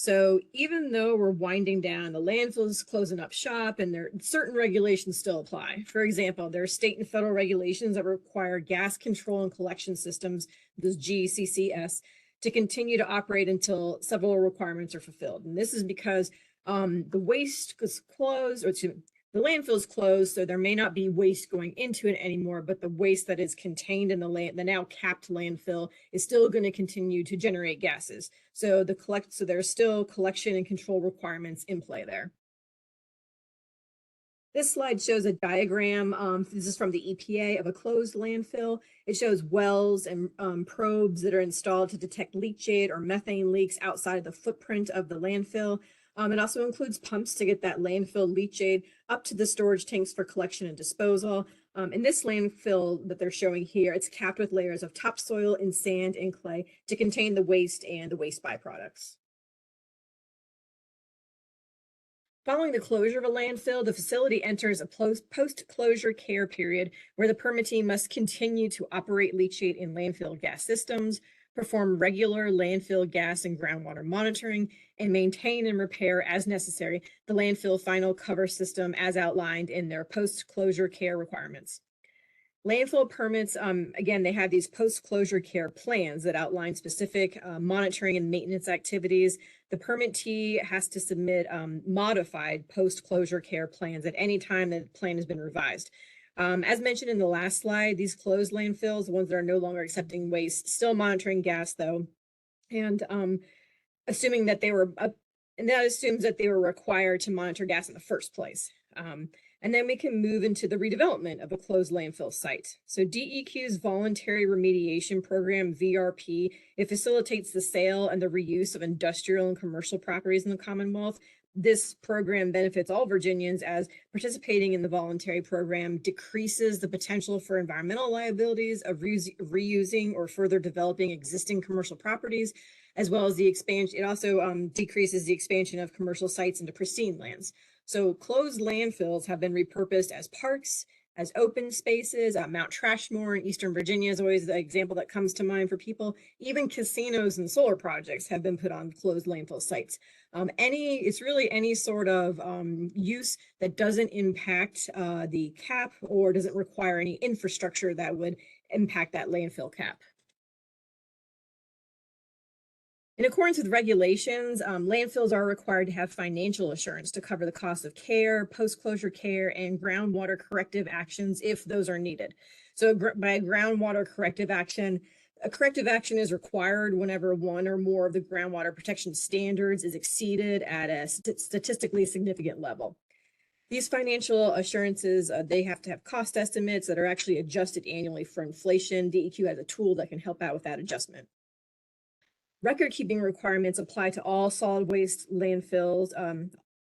So even though we're winding down, the landfill is closing up shop and there certain regulations still apply. For example, there are state and federal regulations that require gas control and collection systems, those GCCS, to continue to operate until several requirements are fulfilled. And this is because the waste is closed, or the landfill is closed, so there may not be waste going into it anymore, but the waste that is contained in the now capped landfill is still going to continue to generate gases. So there's still collection and control requirements in play there. This slide shows a diagram. This is from the EPA of a closed landfill. It shows wells and probes that are installed to detect leachate or methane leaks outside of the footprint of the landfill. It also includes pumps to get that landfill leachate up to the storage tanks for collection and disposal. In this landfill that they're showing here, it's capped with layers of topsoil and sand and clay to contain the waste and the waste byproducts. Following the closure of a landfill, the facility enters a post-closure care period where the permittee must continue to operate leachate in landfill gas systems, perform regular landfill gas and groundwater monitoring, and maintain and repair as necessary the landfill final cover system as outlined in their post-closure care requirements. Landfill permits, again, they have these post-closure care plans that outline specific monitoring and maintenance activities. The permittee has to submit modified post-closure care plans at any time that the plan has been revised. As mentioned in the last slide, these closed landfills, the ones that are no longer accepting waste, still monitoring gas though, and assuming that they were, and that assumes that they were required to monitor gas in the first place. And then we can move into the redevelopment of a closed landfill site. So DEQ's voluntary remediation program, VRP, it facilitates the sale and the reuse of industrial and commercial properties in the Commonwealth. This program benefits all Virginians as participating in the voluntary program decreases the potential for environmental liabilities of reusing or further developing existing commercial properties, as well as the expansion. It also decreases the expansion of commercial sites into pristine lands. So closed landfills have been repurposed as parks, as open spaces. Mount Trashmore in Eastern Virginia is always the example that comes to mind for people. Even casinos and solar projects have been put on closed landfill sites. It's really any sort of use that doesn't impact the cap or doesn't require any infrastructure that would impact that landfill cap. In accordance with regulations, landfills are required to have financial assurance to cover the cost of care, post-closure care, and groundwater corrective actions if those are needed. So by groundwater corrective action, a corrective action is required whenever one or more of the groundwater protection standards is exceeded at a statistically significant level. These financial assurances, they have to have cost estimates that are actually adjusted annually for inflation. DEQ has a tool that can help out with that adjustment. Record keeping requirements apply to all solid waste landfills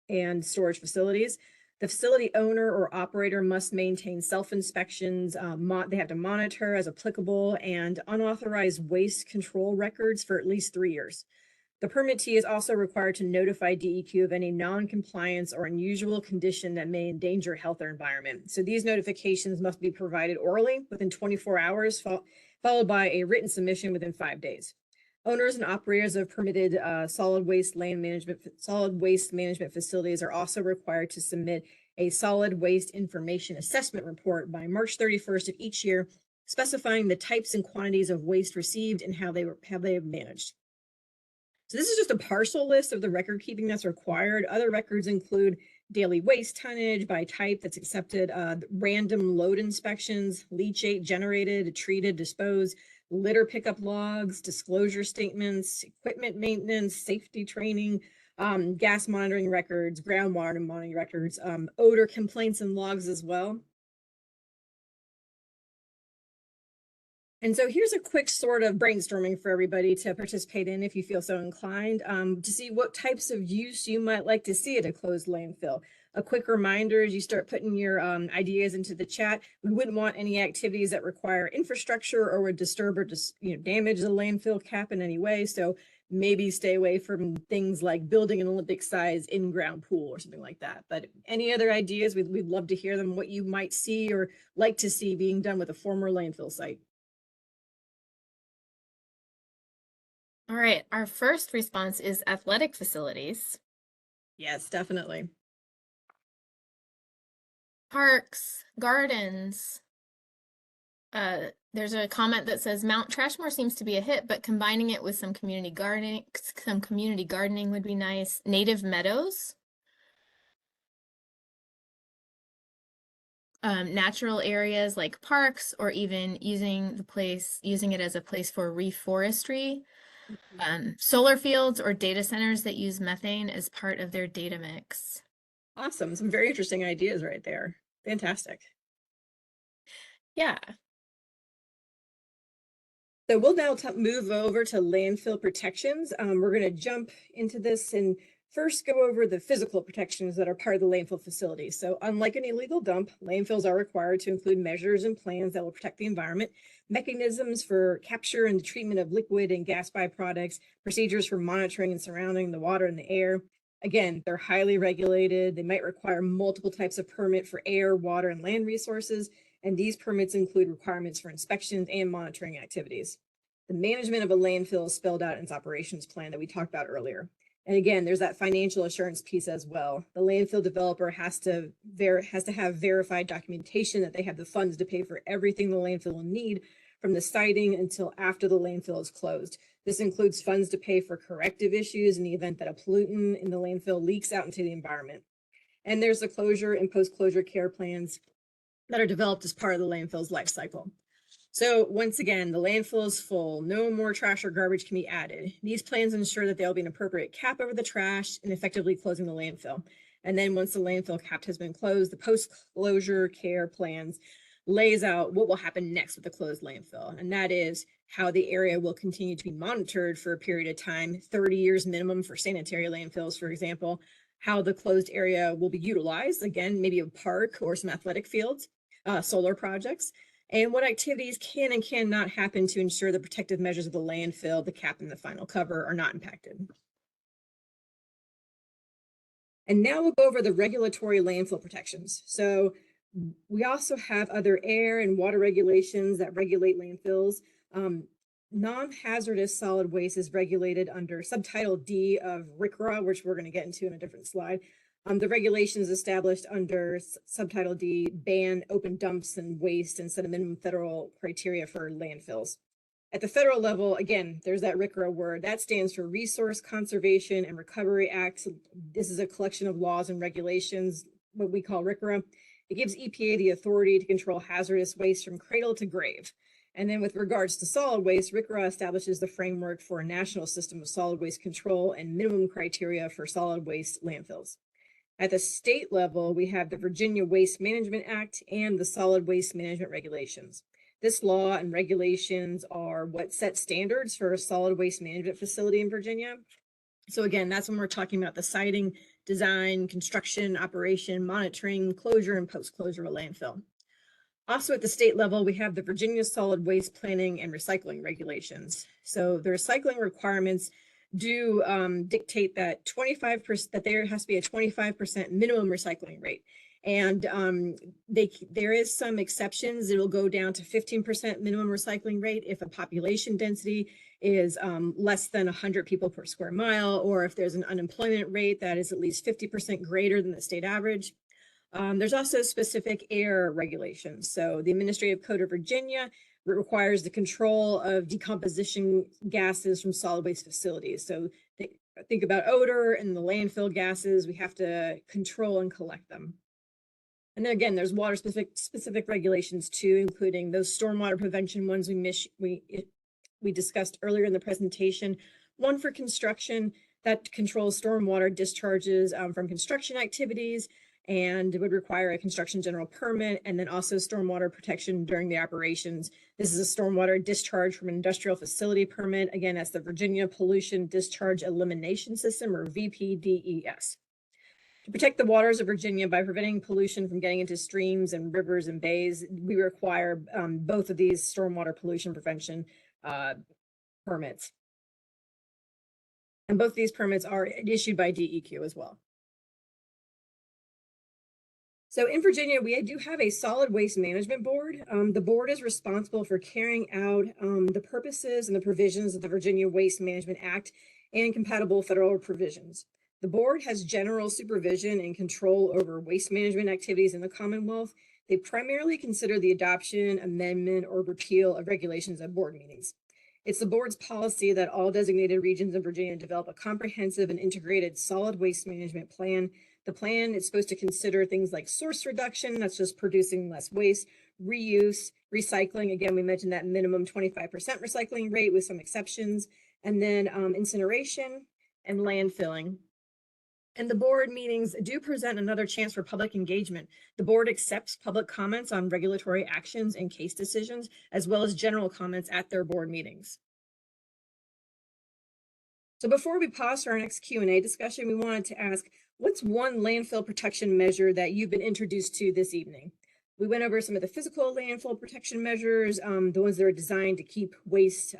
and storage facilities. The facility owner or operator must maintain self-inspections. They have to monitor as applicable and unauthorized waste control records for at least 3 years. The permittee is also required to notify DEQ of any non-compliance or unusual condition that may endanger health or environment. So these notifications must be provided orally within 24 hours, followed by a written submission within 5 days. Owners and operators of permitted solid waste management facilities are also required to submit a solid waste information assessment report by March 31st of each year, specifying the types and quantities of waste received and how they have managed. So this is just a partial list of the record keeping that's required. Other records include daily waste tonnage by type that's accepted, random load inspections, leachate generated, treated, disposed, litter pickup logs, disclosure statements, equipment maintenance, safety training, gas monitoring records, groundwater monitoring records, odor complaints and logs as well. And so here's a quick sort of brainstorming for everybody to participate in if you feel so inclined, to see what types of use you might like to see at a closed landfill. A quick reminder as you start putting your ideas into the chat, we wouldn't want any activities that require infrastructure or would disturb or damage the landfill cap in any way. So maybe stay away from things like building an Olympic-sized in-ground pool or something like that. But any other ideas, we'd love to hear them, what you might see or like to see being done with a former landfill site. All right, our first response is athletic facilities, Yes, definitely. parks, gardens. There's a comment that says Mount Trashmore seems to be a hit, but combining it with some community gardening would be nice. Native meadows. Natural areas like parks, or even using it as a place for reforestry. Solar fields or data centers that use methane as part of their data mix. Awesome. Some very interesting ideas right there. Fantastic. Yeah. So we'll now move over to landfill protections. We're going to jump into this and first go over the physical protections that are part of the landfill facility. So unlike an illegal dump, landfills are required to include measures and plans that will protect the environment, mechanisms for capture and treatment of liquid and gas byproducts, procedures for monitoring and surrounding the water and the air. Again, they're highly regulated. They might require multiple types of permit for air, water, and land resources. And these permits include requirements for inspections and monitoring activities. The management of a landfill is spelled out in its operations plan that we talked about earlier. And again, there's that financial assurance piece as well. The landfill developer has to have verified documentation that they have the funds to pay for everything the landfill will need from the siting until after the landfill is closed. This includes funds to pay for corrective issues in the event that a pollutant in the landfill leaks out into the environment. And there's the closure and post-closure care plans that are developed as part of the landfill's life cycle. So once again, the landfill is full. No more trash or garbage can be added. These plans ensure that there will be an appropriate cap over the trash and effectively closing the landfill. And then once the landfill cap has been closed, the post-closure care plans lays out what will happen next with the closed landfill. And that is how the area will continue to be monitored for a period of time, 30 years minimum for sanitary landfills, for example, how the closed area will be utilized, again, maybe a park or some athletic fields, solar projects, and what activities can and cannot happen to ensure the protective measures of the landfill, the cap, and the final cover are not impacted. And now we'll go over the regulatory landfill protections. So we also have other air and water regulations that regulate landfills. Non-hazardous solid waste is regulated under subtitle D of RCRA, which we're going to get into in a different slide. The regulations established under subtitle D ban open dumps and waste and set a minimum federal criteria for landfills. At the federal level, again, there's that RCRA word. That stands for Resource Conservation and Recovery Act. This is a collection of laws and regulations, what we call RCRA. It gives EPA the authority to control hazardous waste from cradle to grave. And then with regards to solid waste, RCRA establishes the framework for a national system of solid waste control and minimum criteria for solid waste landfills. At the state level, we have the Virginia Waste Management Act and the Solid Waste Management Regulations. This law and regulations are what set standards for a solid waste management facility in Virginia. So again, that's when we're talking about the siting, design, construction, operation, monitoring, closure, and post-closure of a landfill. Also at the state level, we have the Virginia Solid Waste Planning and Recycling Regulations. So the recycling requirements do dictate that 25% that there has to be a 25% minimum recycling rate. And there is some exceptions. It will go down to 15% minimum recycling rate if a population density is less than 100 people per square mile, or if there's an unemployment rate that is at least 50% greater than the state average. There's also specific air regulations. So the Administrative Code of Virginia requires the control of decomposition gases from solid waste facilities. So think about odor and the landfill gases. We have to control and collect them. And then again, there's water specific regulations too, including those stormwater prevention ones we discussed earlier in the presentation. One for construction that controls stormwater discharges from construction activities, and it would require a construction general permit, and then also stormwater protection during the operations. This is a stormwater discharge from an industrial facility permit. Again, that's the Virginia Pollution Discharge Elimination System, or VPDES. To protect the waters of Virginia by preventing pollution from getting into streams and rivers and bays, we require both of these stormwater pollution prevention permits. And both these permits are issued by DEQ as well. So in Virginia, we do have a solid waste management board. The board is responsible for carrying out the purposes and the provisions of the Virginia Waste Management Act and compatible federal provisions. The board has general supervision and control over waste management activities in the Commonwealth. They primarily consider the adoption, amendment, or repeal of regulations at board meetings. It's the board's policy that all designated regions in Virginia develop a comprehensive and integrated solid waste management plan. The plan is supposed to consider things like source reduction, that's just producing less waste, reuse, recycling. Again, we mentioned that minimum 25% recycling rate with some exceptions, and then incineration and landfilling. And the board meetings do present another chance for public engagement. The board accepts public comments on regulatory actions and case decisions, as well as general comments at their board meetings. So before we pause for our next Q&A discussion, we wanted to ask, what's one landfill protection measure that you've been introduced to this evening? We went over some of the physical landfill protection measures, the ones that are designed to keep waste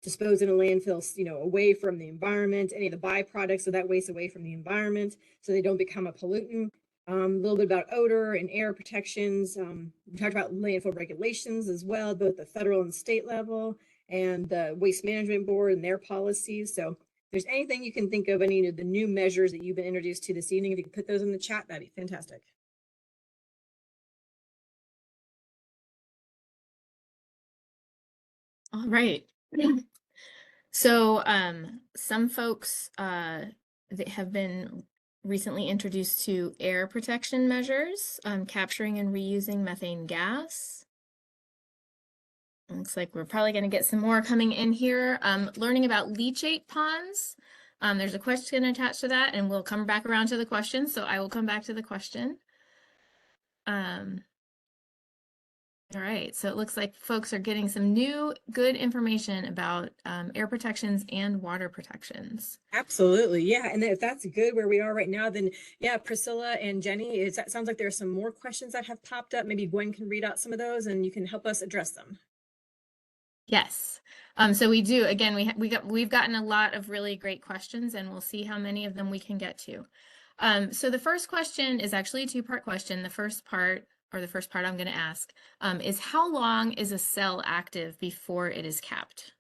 disposed in a landfill, away from the environment, any of the byproducts of that waste away from the environment, so they don't become a pollutant. A little bit about odor and air protections. We talked about landfill regulations as well, both the federal and state level, and the Waste Management Board and their policies. So if there's anything you can think of, any of the new measures that you've been introduced to this evening, if you could put those in the chat, that'd be fantastic. All right. So some folks that have been recently introduced to air protection measures, capturing and reusing methane gas. Looks like we're probably going to get some more coming in here. Learning about leachate ponds. There's a question attached to that, and we'll come back around to the question. So I will come back to the question. All right, so it looks like folks are getting some new good information about air protections and water protections. Absolutely, yeah. And if that's good where we are right now, then yeah, Priscilla and Jenny, that sounds like there are some more questions that have popped up. Maybe Gwen can read out some of those and you can help us address them. Yes. So we do, again, we've gotten a lot of really great questions, and we'll see how many of them we can get to. So the first question is actually a two-part question. The first part I'm going to ask is, how long is a cell active before it is capped?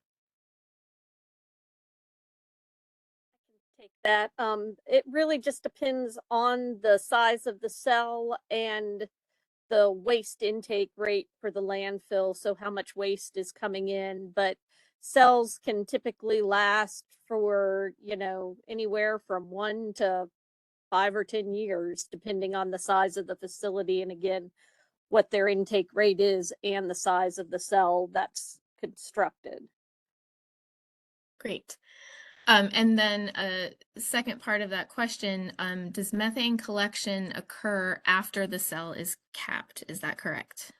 Take that. It really just depends on the size of the cell and the waste intake rate for the landfill, so how much waste is coming in. But cells can typically last for, anywhere from 1 to 5 or 10 years, depending on the size of the facility, and again, what their intake rate is and the size of the cell that's constructed. Great. And then second part of that question, does methane collection occur after the cell is capped? Is that correct?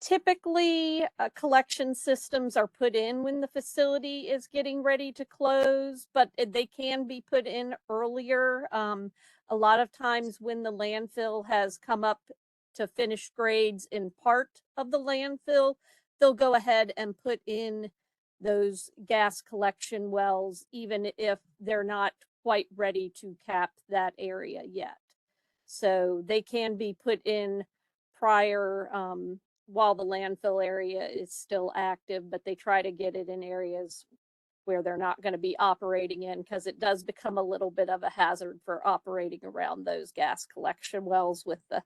Typically, collection systems are put in when the facility is getting ready to close, but they can be put in earlier. A lot of times when the landfill has come up to finished grades in part of the landfill, they'll go ahead and put in those gas collection wells, even if they're not quite ready to cap that area yet. So they can be put in prior, while the landfill area is still active, but they try to get it in areas where they're not going to be operating in, because it does become a little bit of a hazard for operating around those gas collection wells with the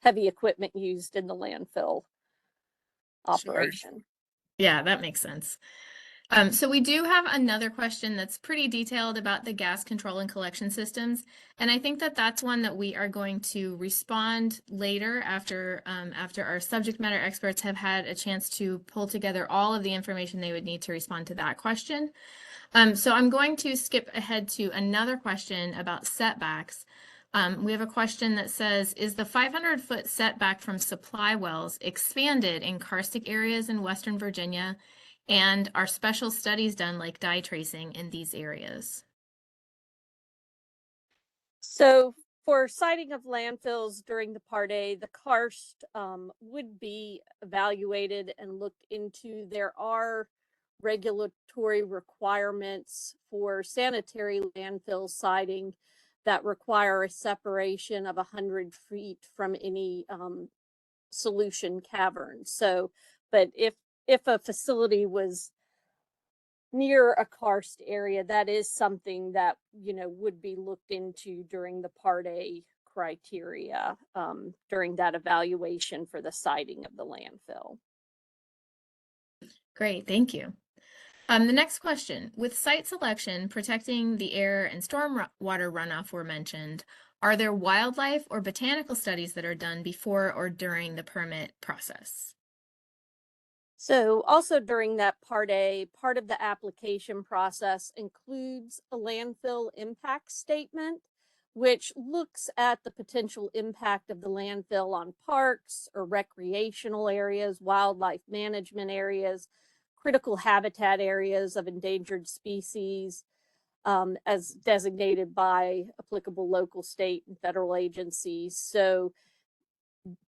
heavy equipment used in the landfill operation. Sure. Yeah, that makes sense. So we do have another question that's pretty detailed about the gas control and collection systems. And I think that that's one that we are going to respond later after our subject matter experts have had a chance to pull together all of the information they would need to respond to that question. So I'm going to skip ahead to another question about setbacks. We have a question that says, is the 500-foot setback from supply wells expanded in karstic areas in Western Virginia? And are special studies done, like dye tracing, in these areas? So for siting of landfills during the Part A, the karst would be evaluated and looked into. There are regulatory requirements for sanitary landfill siting that require a separation of 100 feet from any solution cavern. So, but if a facility was near a karst area, that is something that, you know, would be looked into during the Part A criteria, during that evaluation for the siting of the landfill. Great, thank you. The next question, with site selection, protecting the air and storm water runoff were mentioned. Are there wildlife or botanical studies that are done before or during the permit process? So also during that Part A, part of the application process includes a landfill impact statement, which looks at the potential impact of the landfill on parks or recreational areas, wildlife management areas, critical habitat areas of endangered species, as designated by applicable local, state, and federal agencies. So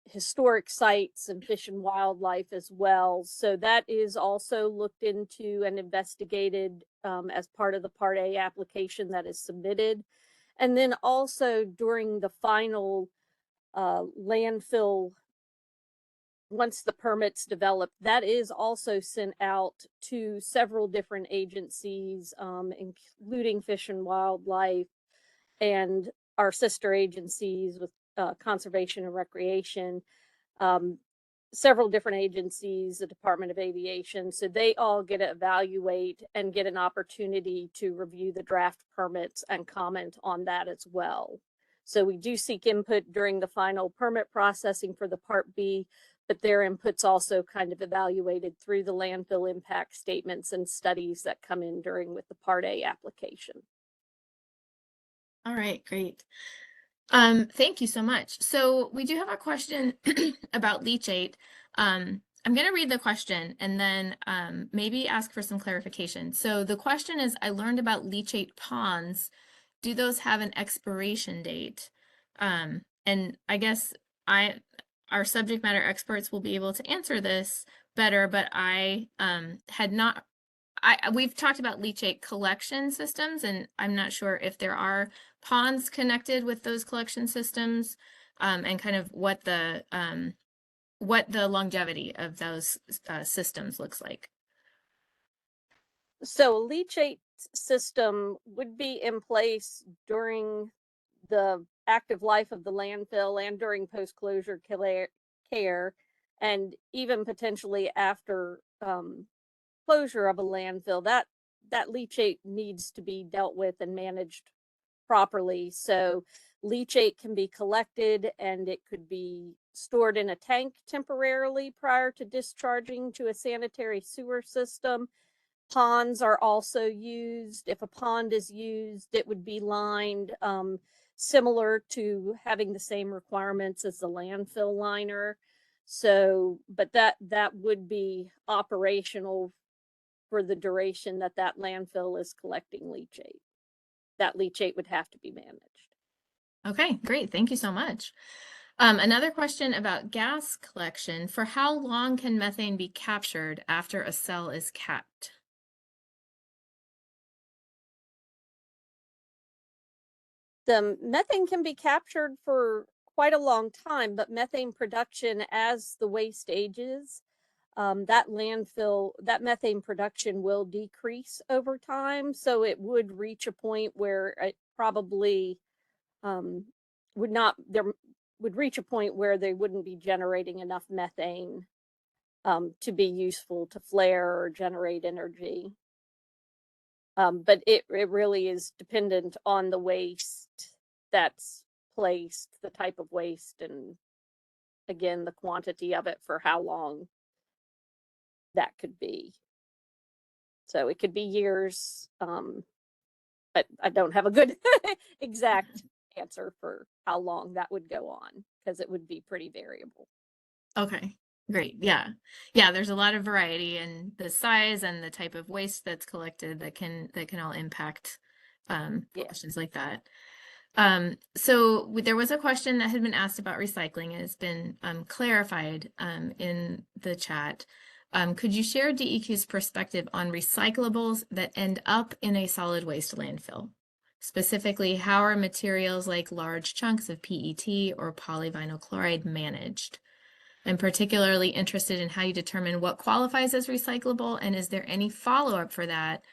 historic sites and fish and wildlife as well. So that is also looked into and investigated as part of the Part A application that is submitted. And then also during the final landfill, once the permit's developed, that is also sent out to several different agencies, including Fish and Wildlife and our sister agencies with Conservation and Recreation, several different agencies, the Department of Aviation. So they all get to evaluate and get an opportunity to review the draft permits and comment on that as well. So we do seek input during the final permit processing for the Part B, but their input's also kind of evaluated through the landfill impact statements and studies that come in during with the Part A application. All right, great. Thank you so much. So we do have a question about leachate. I'm going to read the question and then maybe ask for some clarification. So the question is, I learned about leachate ponds. Do those have an expiration date? And I guess our subject matter experts will be able to answer this better, but I had not we've talked about leachate collection systems, and I'm not sure if there are ponds connected with those collection systems, and kind of what the longevity of those systems looks like. So a leachate system would be in place during the active life of the landfill and during post-closure care, and even potentially after closure of a landfill. That leachate needs to be dealt with and managed properly. So leachate can be collected and it could be stored in a tank temporarily prior to discharging to a sanitary sewer system. Ponds are also used. If a pond is used, it would be lined, similar to having the same requirements as the landfill liner. So, but that would be operational for the duration that that landfill is collecting leachate. That leachate would have to be managed. Okay, great. Thank you so much. Another question about gas collection. For how long can methane be captured after a cell is capped? The methane can be captured for quite a long time, but methane production as the waste ages, that methane production will decrease over time. So it would reach a point where it probably would reach a point where they wouldn't be generating enough methane to be useful to flare or generate energy. But it really is dependent on the waste that's placed, the type of waste, and again, the quantity of it for how long that could be. So it could be years, but I don't have a good exact answer for how long that would go on because it would be pretty variable. Okay, great. Yeah. Yeah, there's a lot of variety in the size and the type of waste that's collected that can all impact questions like that. So there was a question that had been asked about recycling and it's been clarified in the chat. Could you share DEQ's perspective on recyclables that end up in a solid waste landfill? Specifically, how are materials like large chunks of PET or polyvinyl chloride managed? I'm particularly interested in how you determine what qualifies as recyclable, and is there any follow-up for that?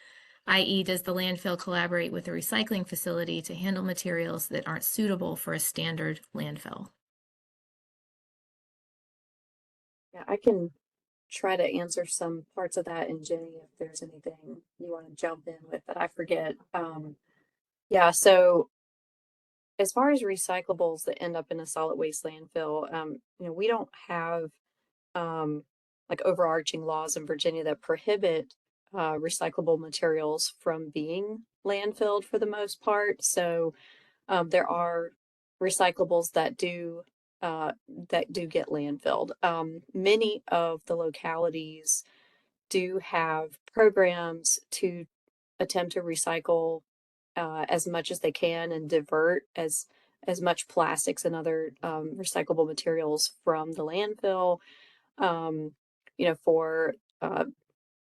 I.e., does the landfill collaborate with a recycling facility to handle materials that aren't suitable for a standard landfill? Yeah, I can try to answer some parts of that, and Jenny, if there's anything you want to jump in with that I forget. Yeah, so as far as recyclables that end up in a solid waste landfill, we don't have like overarching laws in Virginia that prohibit recyclable materials from being landfilled for the most part. So there are recyclables that do get landfilled. Many of the localities do have programs to attempt to recycle as much as they can and divert as much plastics and other recyclable materials from the landfill. For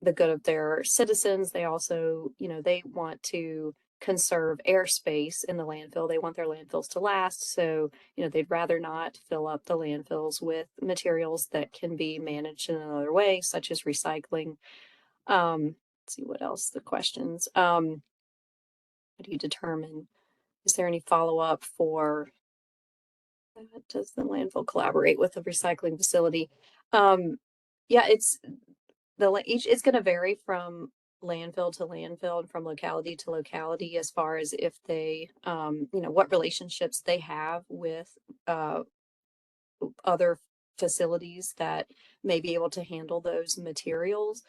the good of their citizens. They also, they want to conserve airspace in the landfill. They want their landfills to last. So, they'd rather not fill up the landfills with materials that can be managed in another way, such as recycling. Let's see what else the questions. How do you determine? Is there any follow up for does the landfill collaborate with a recycling facility? Yeah, it's it's going to vary from landfill to landfill and from locality to locality as far as if they, what relationships they have with other facilities that may be able to handle those materials.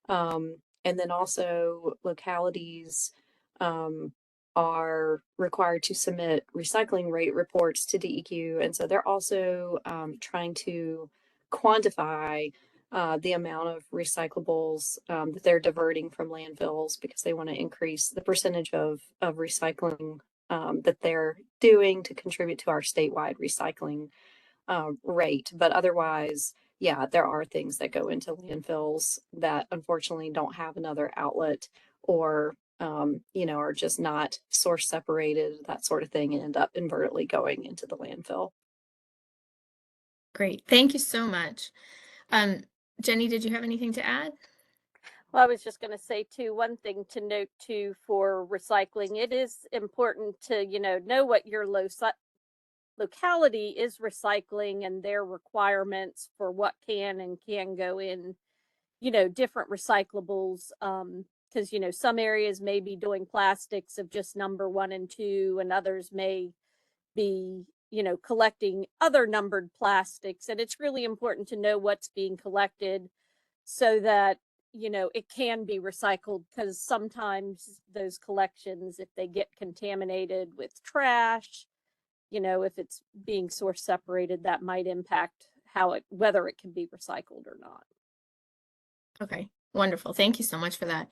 And then also localities are required to submit recycling rate reports to DEQ. And so they're also trying to quantify the amount of recyclables that they're diverting from landfills because they want to increase the percentage of recycling that they're doing to contribute to our statewide recycling rate. But otherwise, yeah, there are things that go into landfills that unfortunately don't have another outlet or, are just not source separated, that sort of thing, and end up inadvertently going into the landfill. Great. Thank you so much. Jenny, did you have anything to add? Well, I was just going to say too, one thing to note too for recycling, it is important to, know what your locality is recycling and their requirements for what can and can go in, different recyclables. Because, some areas may be doing plastics of just number 1 and 2, and others may be, collecting other numbered plastics. And it's really important to know what's being collected so that, it can be recycled, because sometimes those collections, if they get contaminated with trash, if it's being source separated, that might impact whether it can be recycled or not. Okay, wonderful. Thank you so much for that.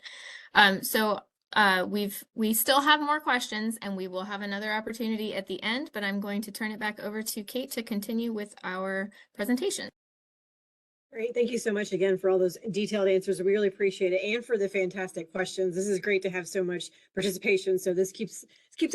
We still have more questions, and we will have another opportunity at the end, but I'm going to turn it back over to Kate to continue with our presentation. Great. Thank you so much again for all those detailed answers. We really appreciate it, and for the fantastic questions. This is great to have so much participation. So this keeps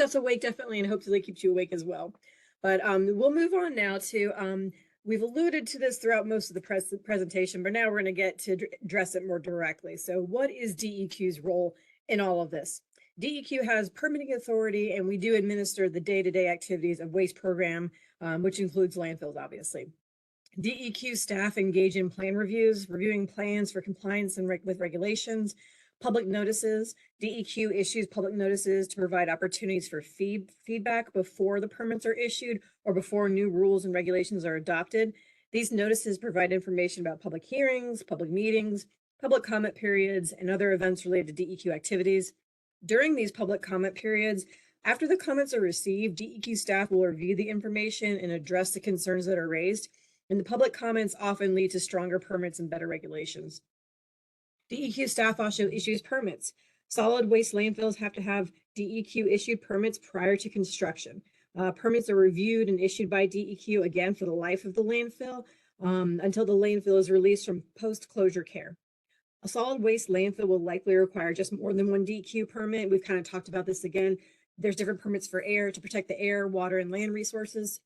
us awake, definitely, and hopefully keeps you awake as well. But we'll move on now to, we've alluded to this throughout most of the presentation, but now we're going to get to address it more directly. So what is DEQ's role in all of this? DEQ has permitting authority, and we do administer the day-to-day activities of waste program, which includes landfills, obviously. DEQ staff engage in plan reviews, reviewing plans for compliance and with regulations, public notices. DEQ issues public notices to provide opportunities for feedback before the permits are issued or before new rules and regulations are adopted. These notices provide information about public hearings, public meetings, public comment periods, and other events related to DEQ activities. During these public comment periods, after the comments are received, DEQ staff will review the information and address the concerns that are raised. And the public comments often lead to stronger permits and better regulations. DEQ staff also issues permits. Solid waste landfills have to have DEQ issued permits prior to construction. Permits are reviewed and issued by DEQ again for the life of the landfill until the landfill is released from post-closure care. A solid waste landfill will likely require just more than one DEQ permit. We've kind of talked about this again. There's different permits for air to protect the air, water, and land resources.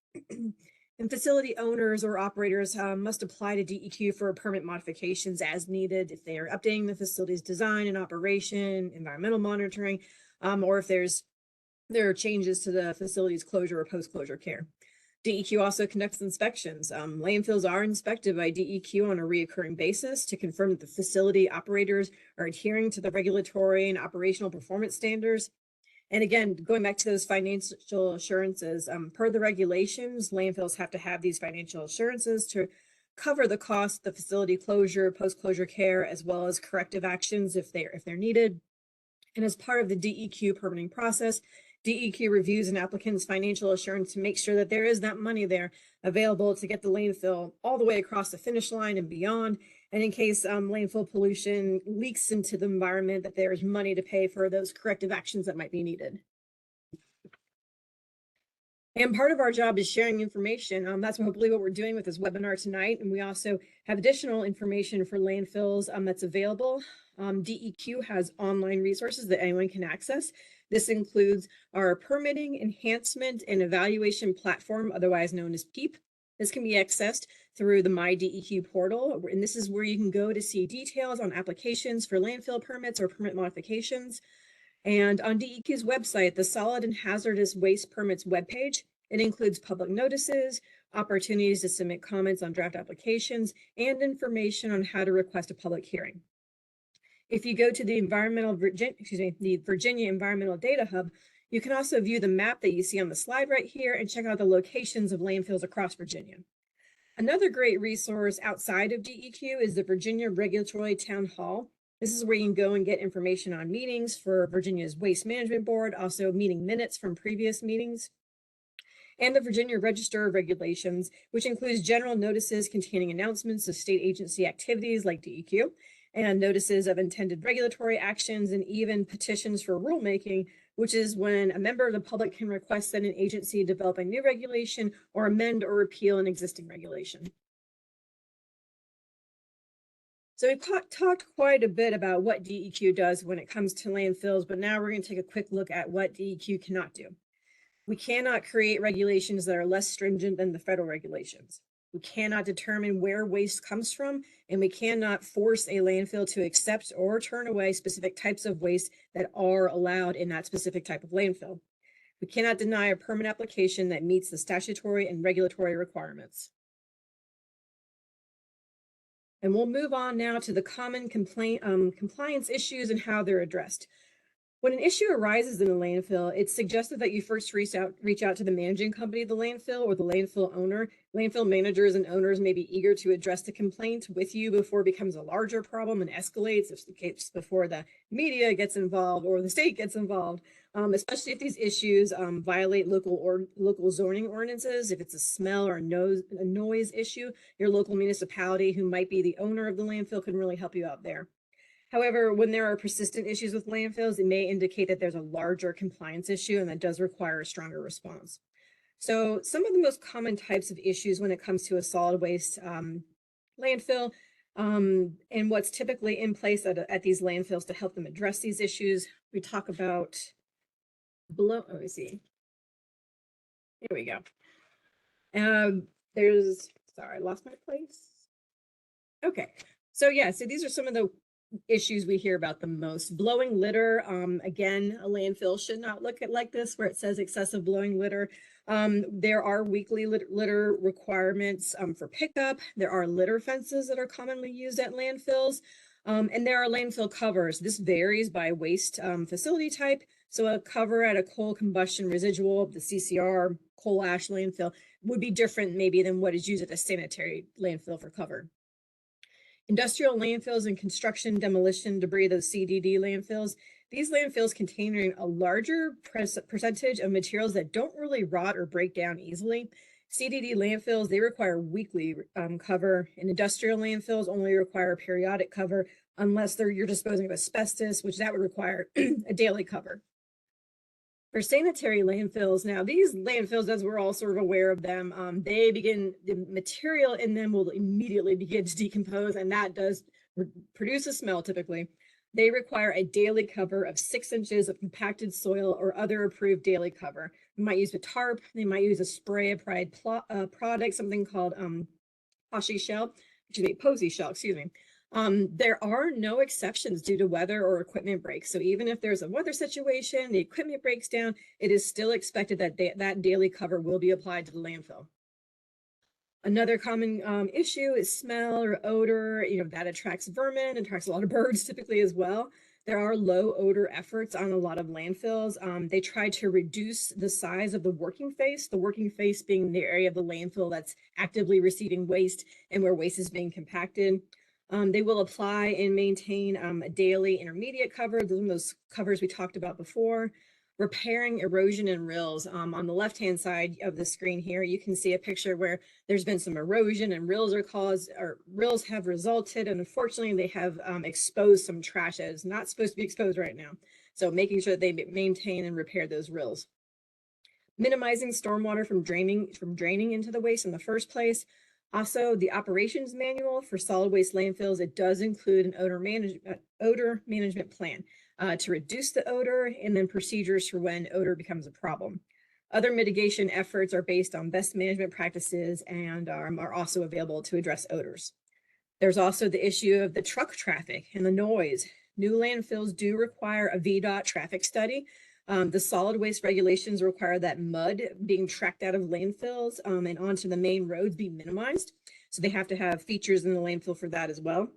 And facility owners or operators must apply to DEQ for permit modifications as needed if they are updating the facility's design and operation, environmental monitoring, or if there are changes to the facility's closure or post-closure care. DEQ also conducts inspections. Landfills are inspected by DEQ on a reoccurring basis to confirm that the facility operators are adhering to the regulatory and operational performance standards. And again, going back to those financial assurances, per the regulations, landfills have to have these financial assurances to cover the cost, the facility closure, post-closure care, as well as corrective actions if they're needed. And as part of the DEQ permitting process, DEQ reviews an applicant's financial assurance to make sure that there is that money there available to get the landfill all the way across the finish line and beyond. And in case landfill pollution leaks into the environment, that there is money to pay for those corrective actions that might be needed. And part of our job is sharing information. That's hopefully what we're doing with this webinar tonight. And we also have additional information for landfills that's available. DEQ has online resources that anyone can access. This includes our permitting, enhancement, and evaluation platform, otherwise known as PEEP. This can be accessed through the My DEQ portal, and this is where you can go to see details on applications for landfill permits or permit modifications. And on DEQ's website, the Solid and Hazardous Waste Permits webpage, it includes public notices, opportunities to submit comments on draft applications, and information on how to request a public hearing. If you go to the Virginia Environmental Data Hub, you can also view the map that you see on the slide right here and check out the locations of landfills across Virginia. Another great resource outside of DEQ is the Virginia Regulatory Town Hall. This is where you can go and get information on meetings for Virginia's Waste Management Board, also meeting minutes from previous meetings, and the Virginia Register of Regulations, which includes general notices containing announcements of state agency activities like DEQ, and notices of intended regulatory actions, and even petitions for rulemaking, which is when a member of the public can request that an agency develop a new regulation or amend or repeal an existing regulation. So we've talked quite a bit about what DEQ does when it comes to landfills, but now we're going to take a quick look at what DEQ cannot do. We cannot create regulations that are less stringent than the federal regulations. We cannot determine where waste comes from, and we cannot force a landfill to accept or turn away specific types of waste that are allowed in that specific type of landfill. We cannot deny a permit application that meets the statutory and regulatory requirements. And we'll move on now to the common compliance issues and how they're addressed. When an issue arises in a landfill, it's suggested that you first reach out to the managing company of the landfill or the landfill owner. Landfill managers and owners may be eager to address the complaint with you before it becomes a larger problem and escalates, if the case before the media gets involved or the state gets involved, especially if these issues violate local zoning ordinances. If it's a smell or a noise issue, your local municipality, who might be the owner of the landfill, can really help you out there. However, when there are persistent issues with landfills, it may indicate that there's a larger compliance issue and that does require a stronger response. So some of the most common types of issues when it comes to a solid waste landfill and what's typically in place at these landfills to help them address these issues, we talk about let me see. Here we go. Sorry, I lost my place. Okay, so yeah, so these are some of the issues we hear about the most. Blowing litter. Again, a landfill should not look at like this where it says excessive blowing litter. There are weekly litter requirements for pickup. There are litter fences that are commonly used at landfills. And there are landfill covers. This varies by waste facility type. So a cover at a coal combustion residual, the CCR coal ash landfill, would be different maybe than what is used at a sanitary landfill for cover. Industrial landfills and construction demolition debris, those CDD landfills, these landfills contain a larger percentage of materials that don't really rot or break down easily. CDD landfills, they require weekly cover, and industrial landfills only require periodic cover unless you're disposing of asbestos, which that would require a daily cover. For sanitary landfills, now these landfills, as we're all sort of aware of them, the material in them will immediately begin to decompose, and that does produce a smell typically. They require a daily cover of 6 inches of compacted soil or other approved daily cover. They might use a tarp, they might use a spray applied product, something called posy shell, posy shell, excuse me. There are no exceptions due to weather or equipment breaks. So even if there's a weather situation, the equipment breaks down, it is still expected that that daily cover will be applied to the landfill. Another common issue is smell or odor. That attracts vermin, attracts a lot of birds typically as well. There are low odor efforts on a lot of landfills. They try to reduce the size of the working face being the area of the landfill that's actively receiving waste and where waste is being compacted. They will apply and maintain a daily intermediate cover, those covers we talked about before. Repairing erosion and rills. On the left-hand side of the screen here, you can see a picture where there's been some erosion and rills have resulted, and unfortunately they have exposed some trash that is not supposed to be exposed right now. So making sure that they maintain and repair those rills. Minimizing stormwater from draining into the waste in the first place. Also, the operations manual for solid waste landfills, it does include an odor management plan to reduce the odor, and then procedures for when odor becomes a problem. Other mitigation efforts are based on best management practices and are also available to address odors. There's also the issue of the truck traffic and the noise. New landfills do require a VDOT traffic study. The solid waste regulations require that mud being tracked out of landfills and onto the main roads be minimized. So they have to have features in the landfill for that as well.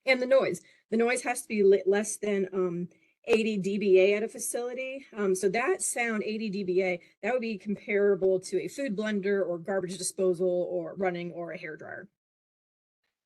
And the noise has to be less than 80 dBA at a facility. So that sound 80 dBA, that would be comparable to a food blender or garbage disposal or running or a hairdryer.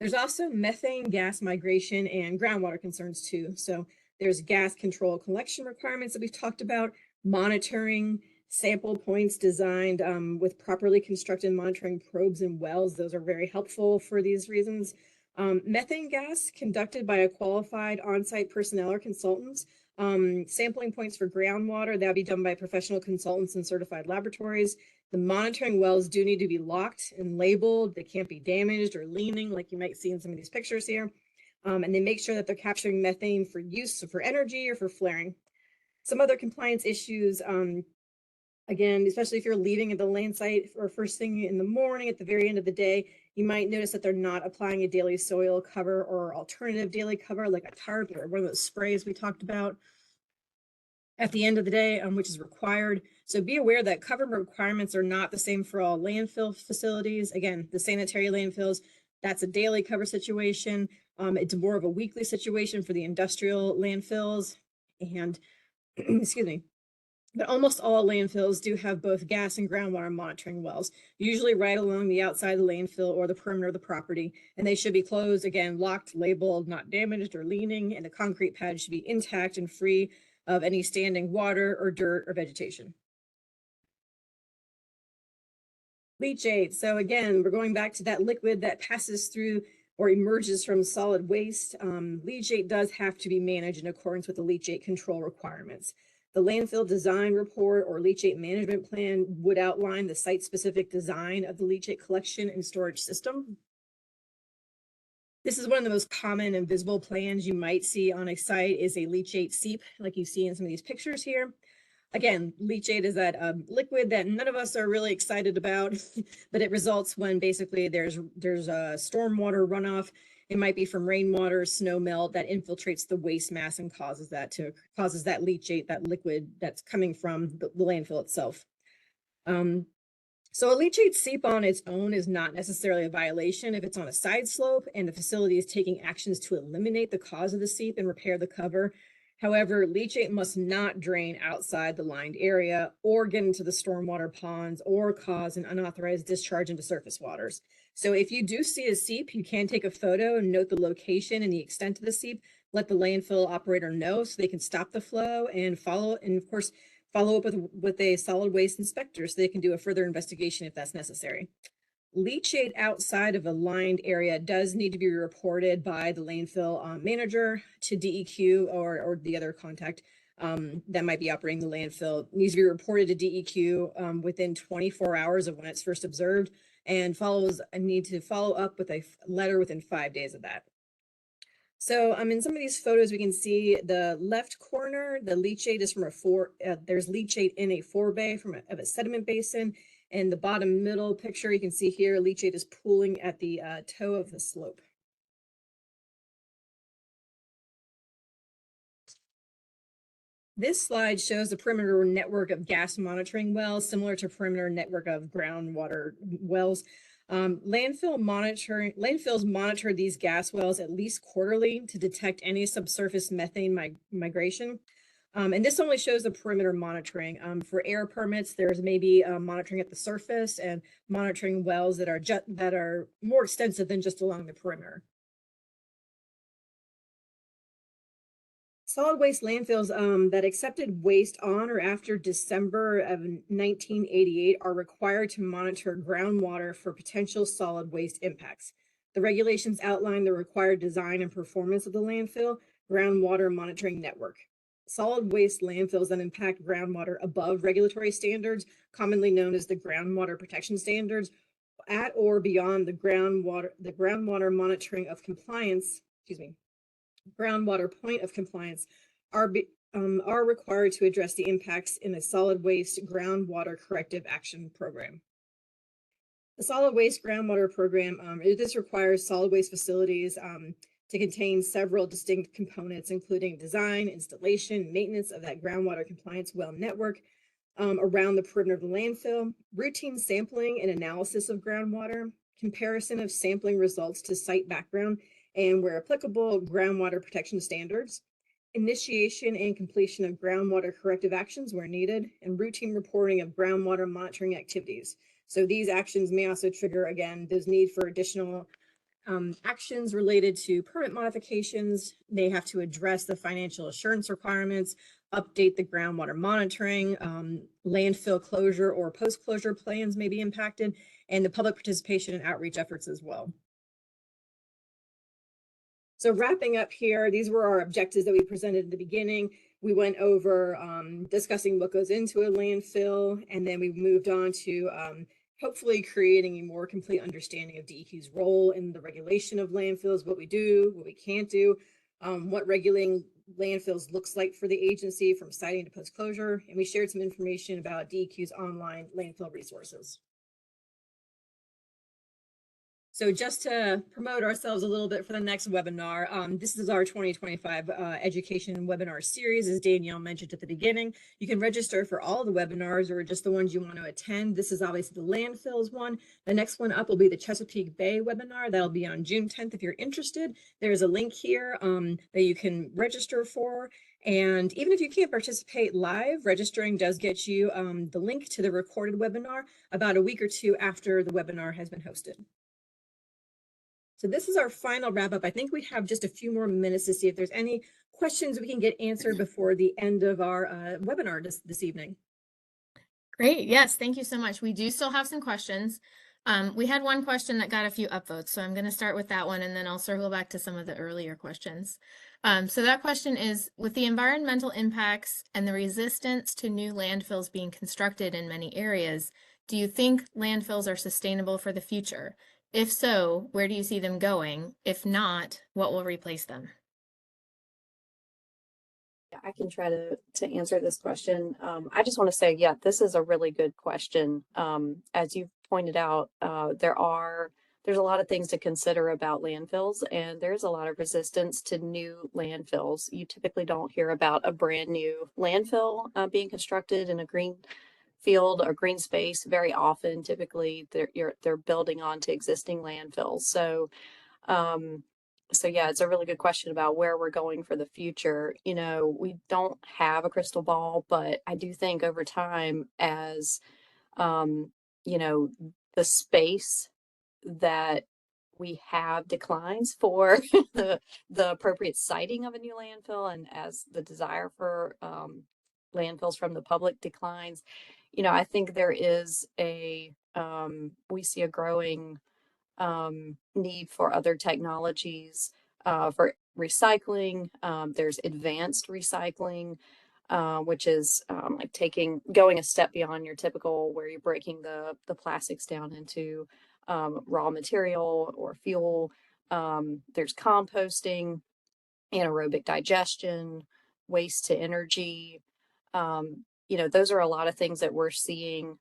There's also methane gas migration and groundwater concerns too. So there's gas control collection requirements that we've talked about, monitoring sample points designed with properly constructed monitoring probes and wells. Those are very helpful for these reasons. Methane gas conducted by a qualified on-site personnel or consultants. Sampling points for groundwater, that'll be done by professional consultants and certified laboratories. The monitoring wells do need to be locked and labeled. They can't be damaged or leaning like you might see in some of these pictures here. And they make sure that they're capturing methane for use for energy or for flaring. Some other compliance issues, again, especially if you're leaving at the land site or first thing in the morning at the very end of the day, you might notice that they're not applying a daily soil cover or alternative daily cover like a tarp or one of those sprays we talked about at the end of the day, which is required. So be aware that cover requirements are not the same for all landfill facilities. Again, the sanitary landfills, that's a daily cover situation. It's more of a weekly situation for the industrial landfills. And excuse me, but almost all landfills do have both gas and groundwater monitoring wells, usually right along the outside of the landfill or the perimeter of the property. And they should be closed, again, locked, labeled, not damaged or leaning, and the concrete pad should be intact and free of any standing water or dirt or vegetation. Leachate. So again, we're going back to that liquid that passes through or emerges from solid waste. Leachate does have to be managed in accordance with the leachate control requirements. The landfill design report or leachate management plan would outline the site-specific design of the leachate collection and storage system. This is one of the most common and visible plans you might see on a site is a leachate seep, like you see in some of these pictures here. Again, leachate is that liquid that none of us are really excited about, but it results when basically there's a stormwater runoff. It might be from rainwater, snow melt that infiltrates the waste mass and causes that leachate, that liquid that's coming from the landfill itself. So a leachate seep on its own is not necessarily a violation if it's on a side slope and the facility is taking actions to eliminate the cause of the seep and repair the cover. However, leachate must not drain outside the lined area or get into the stormwater ponds or cause an unauthorized discharge into surface waters. So if you do see a seep, you can take a photo and note the location and the extent of the seep, let the landfill operator know so they can stop the flow and follow up with a solid waste inspector so they can do a further investigation if that's necessary. Leachate outside of a lined area does need to be reported by the landfill manager to DEQ or the other contact that might be operating the landfill. It needs to be reported to DEQ within 24 hours of when it's first observed, and need to follow up with a letter within 5 days of that. So in some of these photos, we can see the left corner, the leachate is from there's leachate in a forebay of a sediment basin. And the bottom middle picture, you can see here, leachate is pooling at the toe of the slope. This slide shows the perimeter network of gas monitoring wells, similar to perimeter network of groundwater wells. Landfills monitor these gas wells at least quarterly to detect any subsurface methane migration. And this only shows the perimeter monitoring. For air permits, there's maybe monitoring at the surface and monitoring wells that are more extensive than just along the perimeter. Solid waste landfills that accepted waste on or after December of 1988 are required to monitor groundwater for potential solid waste impacts. The regulations outline the required design and performance of the landfill groundwater monitoring network. Solid waste landfills that impact groundwater above regulatory standards, commonly known as the groundwater protection standards, at or beyond the groundwater monitoring of compliance, groundwater point of compliance are required to address the impacts in a solid waste groundwater corrective action program. The solid waste groundwater program, this requires solid waste facilities to contain several distinct components, including design, installation, maintenance of that groundwater compliance well network around the perimeter of the landfill, routine sampling and analysis of groundwater, comparison of sampling results to site background and, where applicable, groundwater protection standards, initiation and completion of groundwater corrective actions where needed, and routine reporting of groundwater monitoring activities. So these actions may also trigger, again, those need for additional actions related to permit modifications. They have to address the financial assurance requirements, update the groundwater monitoring, landfill closure or post-closure plans may be impacted, and the public participation and outreach efforts as well. So wrapping up here, these were our objectives that we presented at the beginning. We went over discussing what goes into a landfill, and then we moved on to hopefully creating a more complete understanding of DEQ's role in the regulation of landfills, what we do, what we can't do, what regulating landfills looks like for the agency from siting to post-closure, and we shared some information about DEQ's online landfill resources. So just to promote ourselves a little bit for the next webinar, this is our 2025 education webinar series, as Danielle mentioned at the beginning. You can register for all the webinars or just the ones you want to attend. This is obviously the landfills one. The next one up will be the Chesapeake Bay webinar. That'll be on June 10th if you're interested. There's a link here that you can register for. And even if you can't participate live, registering does get you the link to the recorded webinar about a week or two after the webinar has been hosted. So this is our final wrap up. I think we have just a few more minutes to see if there's any questions we can get answered before the end of our webinar this evening. Great. Yes. Thank you so much. We do still have some questions. We had one question that got a few upvotes, so I'm going to start with that one and then I'll circle back to some of the earlier questions. So that question is, with the environmental impacts and the resistance to new landfills being constructed in many areas, do you think landfills are sustainable for the future? If so, where do you see them going? If not, what will replace them? I can try to answer this question. I just want to say, yeah, this is a really good question. As you've pointed out, there's a lot of things to consider about landfills, and there's a lot of resistance to new landfills. You typically don't hear about a brand new landfill being constructed in a green field or green space very often. Typically, they're building onto existing landfills. So yeah, it's a really good question about where we're going for the future. You know, we don't have a crystal ball, but I do think over time, as you know, the space that we have declines for the appropriate siting of a new landfill, and as the desire for landfills from the public declines, you know, I think there is we see a growing need for other technologies for recycling. There's advanced recycling, which is like going a step beyond your typical, where you're breaking the plastics down into raw material or fuel. There's composting. anaerobic digestion, waste to energy. Those are a lot of things that we're seeing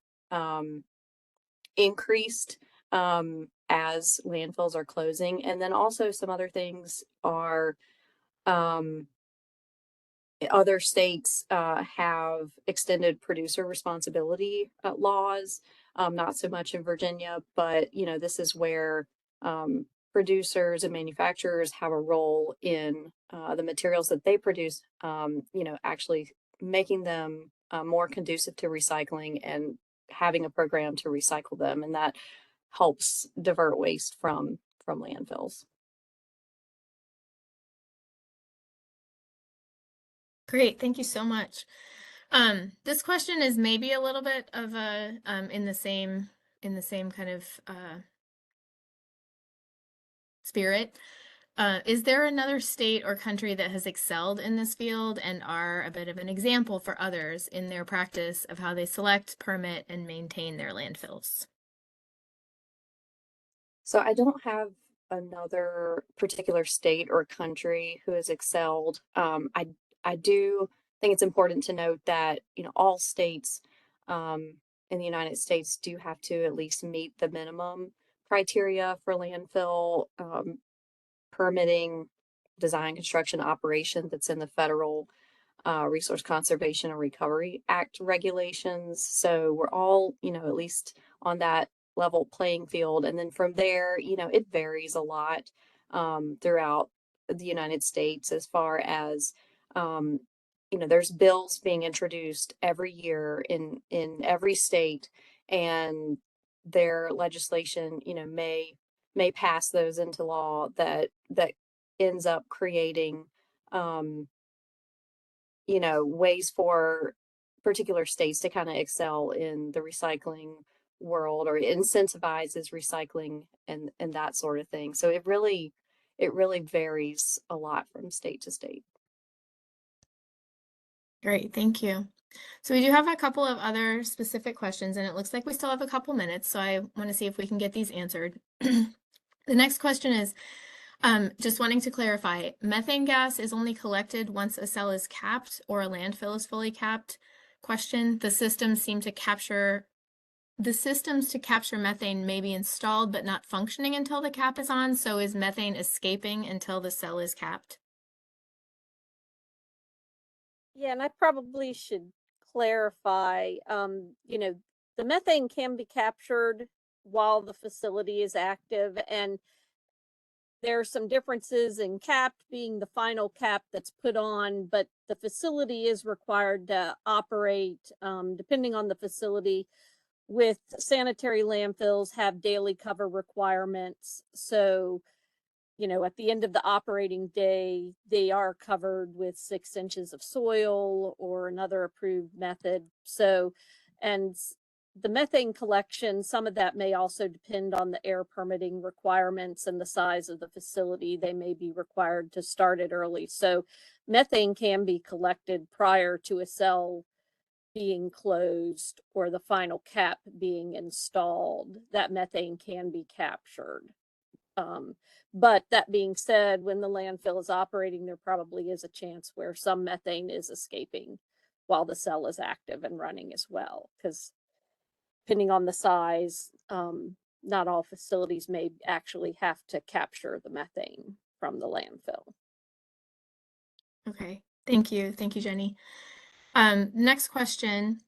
increased as landfills are closing. And then also some other things are um, other states have extended producer responsibility laws, not so much in Virginia, but this is where producers and manufacturers have a role in the materials that they produce, actually making them more conducive to recycling and having a program to recycle them. And that helps divert waste from landfills. Great, thank you so much. This question is maybe a little bit of a in the same kind of spirit. Is there another state or country that has excelled in this field and are a bit of an example for others in their practice of how they select, permit, and maintain their landfills? So I don't have another particular state or country who has excelled. I do think it's important to note that all states in the United States do have to at least meet the minimum criteria for landfill permitting, design, construction, operation that's in the federal Resource Conservation and Recovery Act regulations. So we're all, at least on that level playing field. And then from there, it varies a lot throughout the United States as far as, there's bills being introduced every year in every state, and their legislation, may pass those into law that ends up creating ways for particular states to kind of excel in the recycling world, or incentivizes recycling and that sort of thing. So it really varies a lot from state to state. Great, thank you. So we do have a couple of other specific questions, and it looks like we still have a couple minutes, so I want to see if we can get these answered. The next question is, just wanting to clarify, methane gas is only collected once a cell is capped or a landfill is fully capped? Question, the systems to capture methane may be installed but not functioning until the cap is on, so is methane escaping until the cell is capped? Yeah, and I probably should clarify, the methane can be captured while the facility is active, and there are some differences in capped being the final cap that's put on, but the facility is required to operate, depending on the facility, with sanitary landfills have daily cover requirements. So at the end of the operating day, they are covered with 6 inches of soil or another approved method. So, and the methane collection, some of that may also depend on the air permitting requirements and the size of the facility. They may be required to start it early. So methane can be collected prior to a cell being closed or the final cap being installed. That methane can be captured. But that being said, when the landfill is operating, there probably is a chance where some methane is escaping while the cell is active and running as well. Because depending on the size, not all facilities may actually have to capture the methane from the landfill. Okay, thank you. Thank you, Jenny. Next question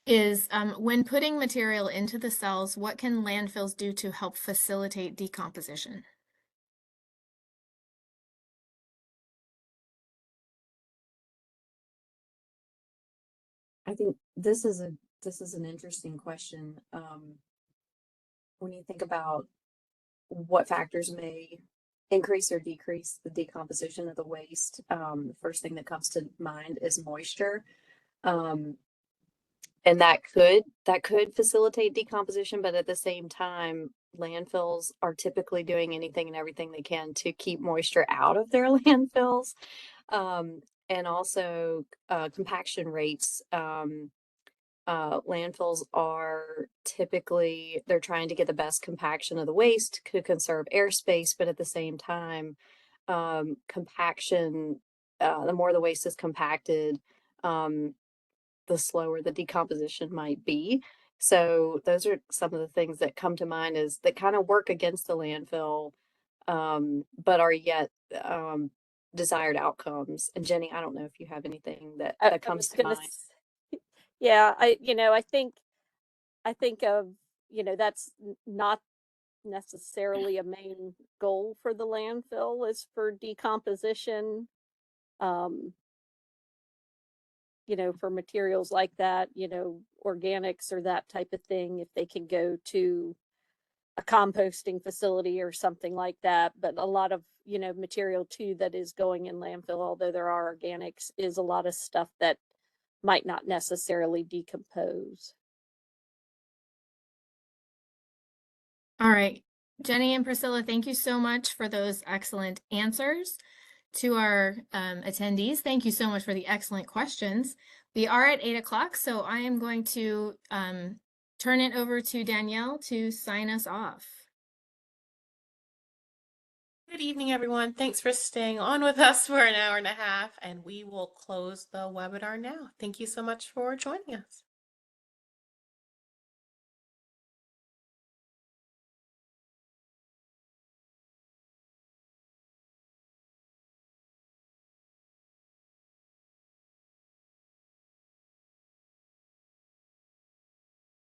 is, when putting material into the cells, what can landfills do to help facilitate decomposition? I think this is an interesting question. When you think about what factors may increase or decrease the decomposition of the waste, the first thing that comes to mind is moisture. And that could facilitate decomposition, but at the same time, landfills are typically doing anything and everything they can to keep moisture out of their landfills. And also compaction rates. Landfills are typically, they're trying to get the best compaction of the waste to conserve airspace, but at the same time, compaction, the more the waste is compacted, the slower the decomposition might be. So those are some of the things that come to mind is that kind of work against the landfill, but are yet desired outcomes. And Jenny, I don't know if you have anything that I comes was to gonna, mind. yeah, I think of, that's not necessarily a main goal for the landfill is for decomposition. Um, for materials like that, organics or that type of thing, if they can go to a composting facility or something like that. But a lot of, material too that is going in landfill, although there are organics, is a lot of stuff that might not necessarily decompose. All right, Jenny and Priscilla, thank you so much for those excellent answers. To our attendees, thank you so much for the excellent questions. We are at 8 o'clock, so I am going to turn it over to Danielle to sign us off. Good evening, everyone. Thanks for staying on with us for an hour and a half, and we will close the webinar now. Thank you so much for joining us.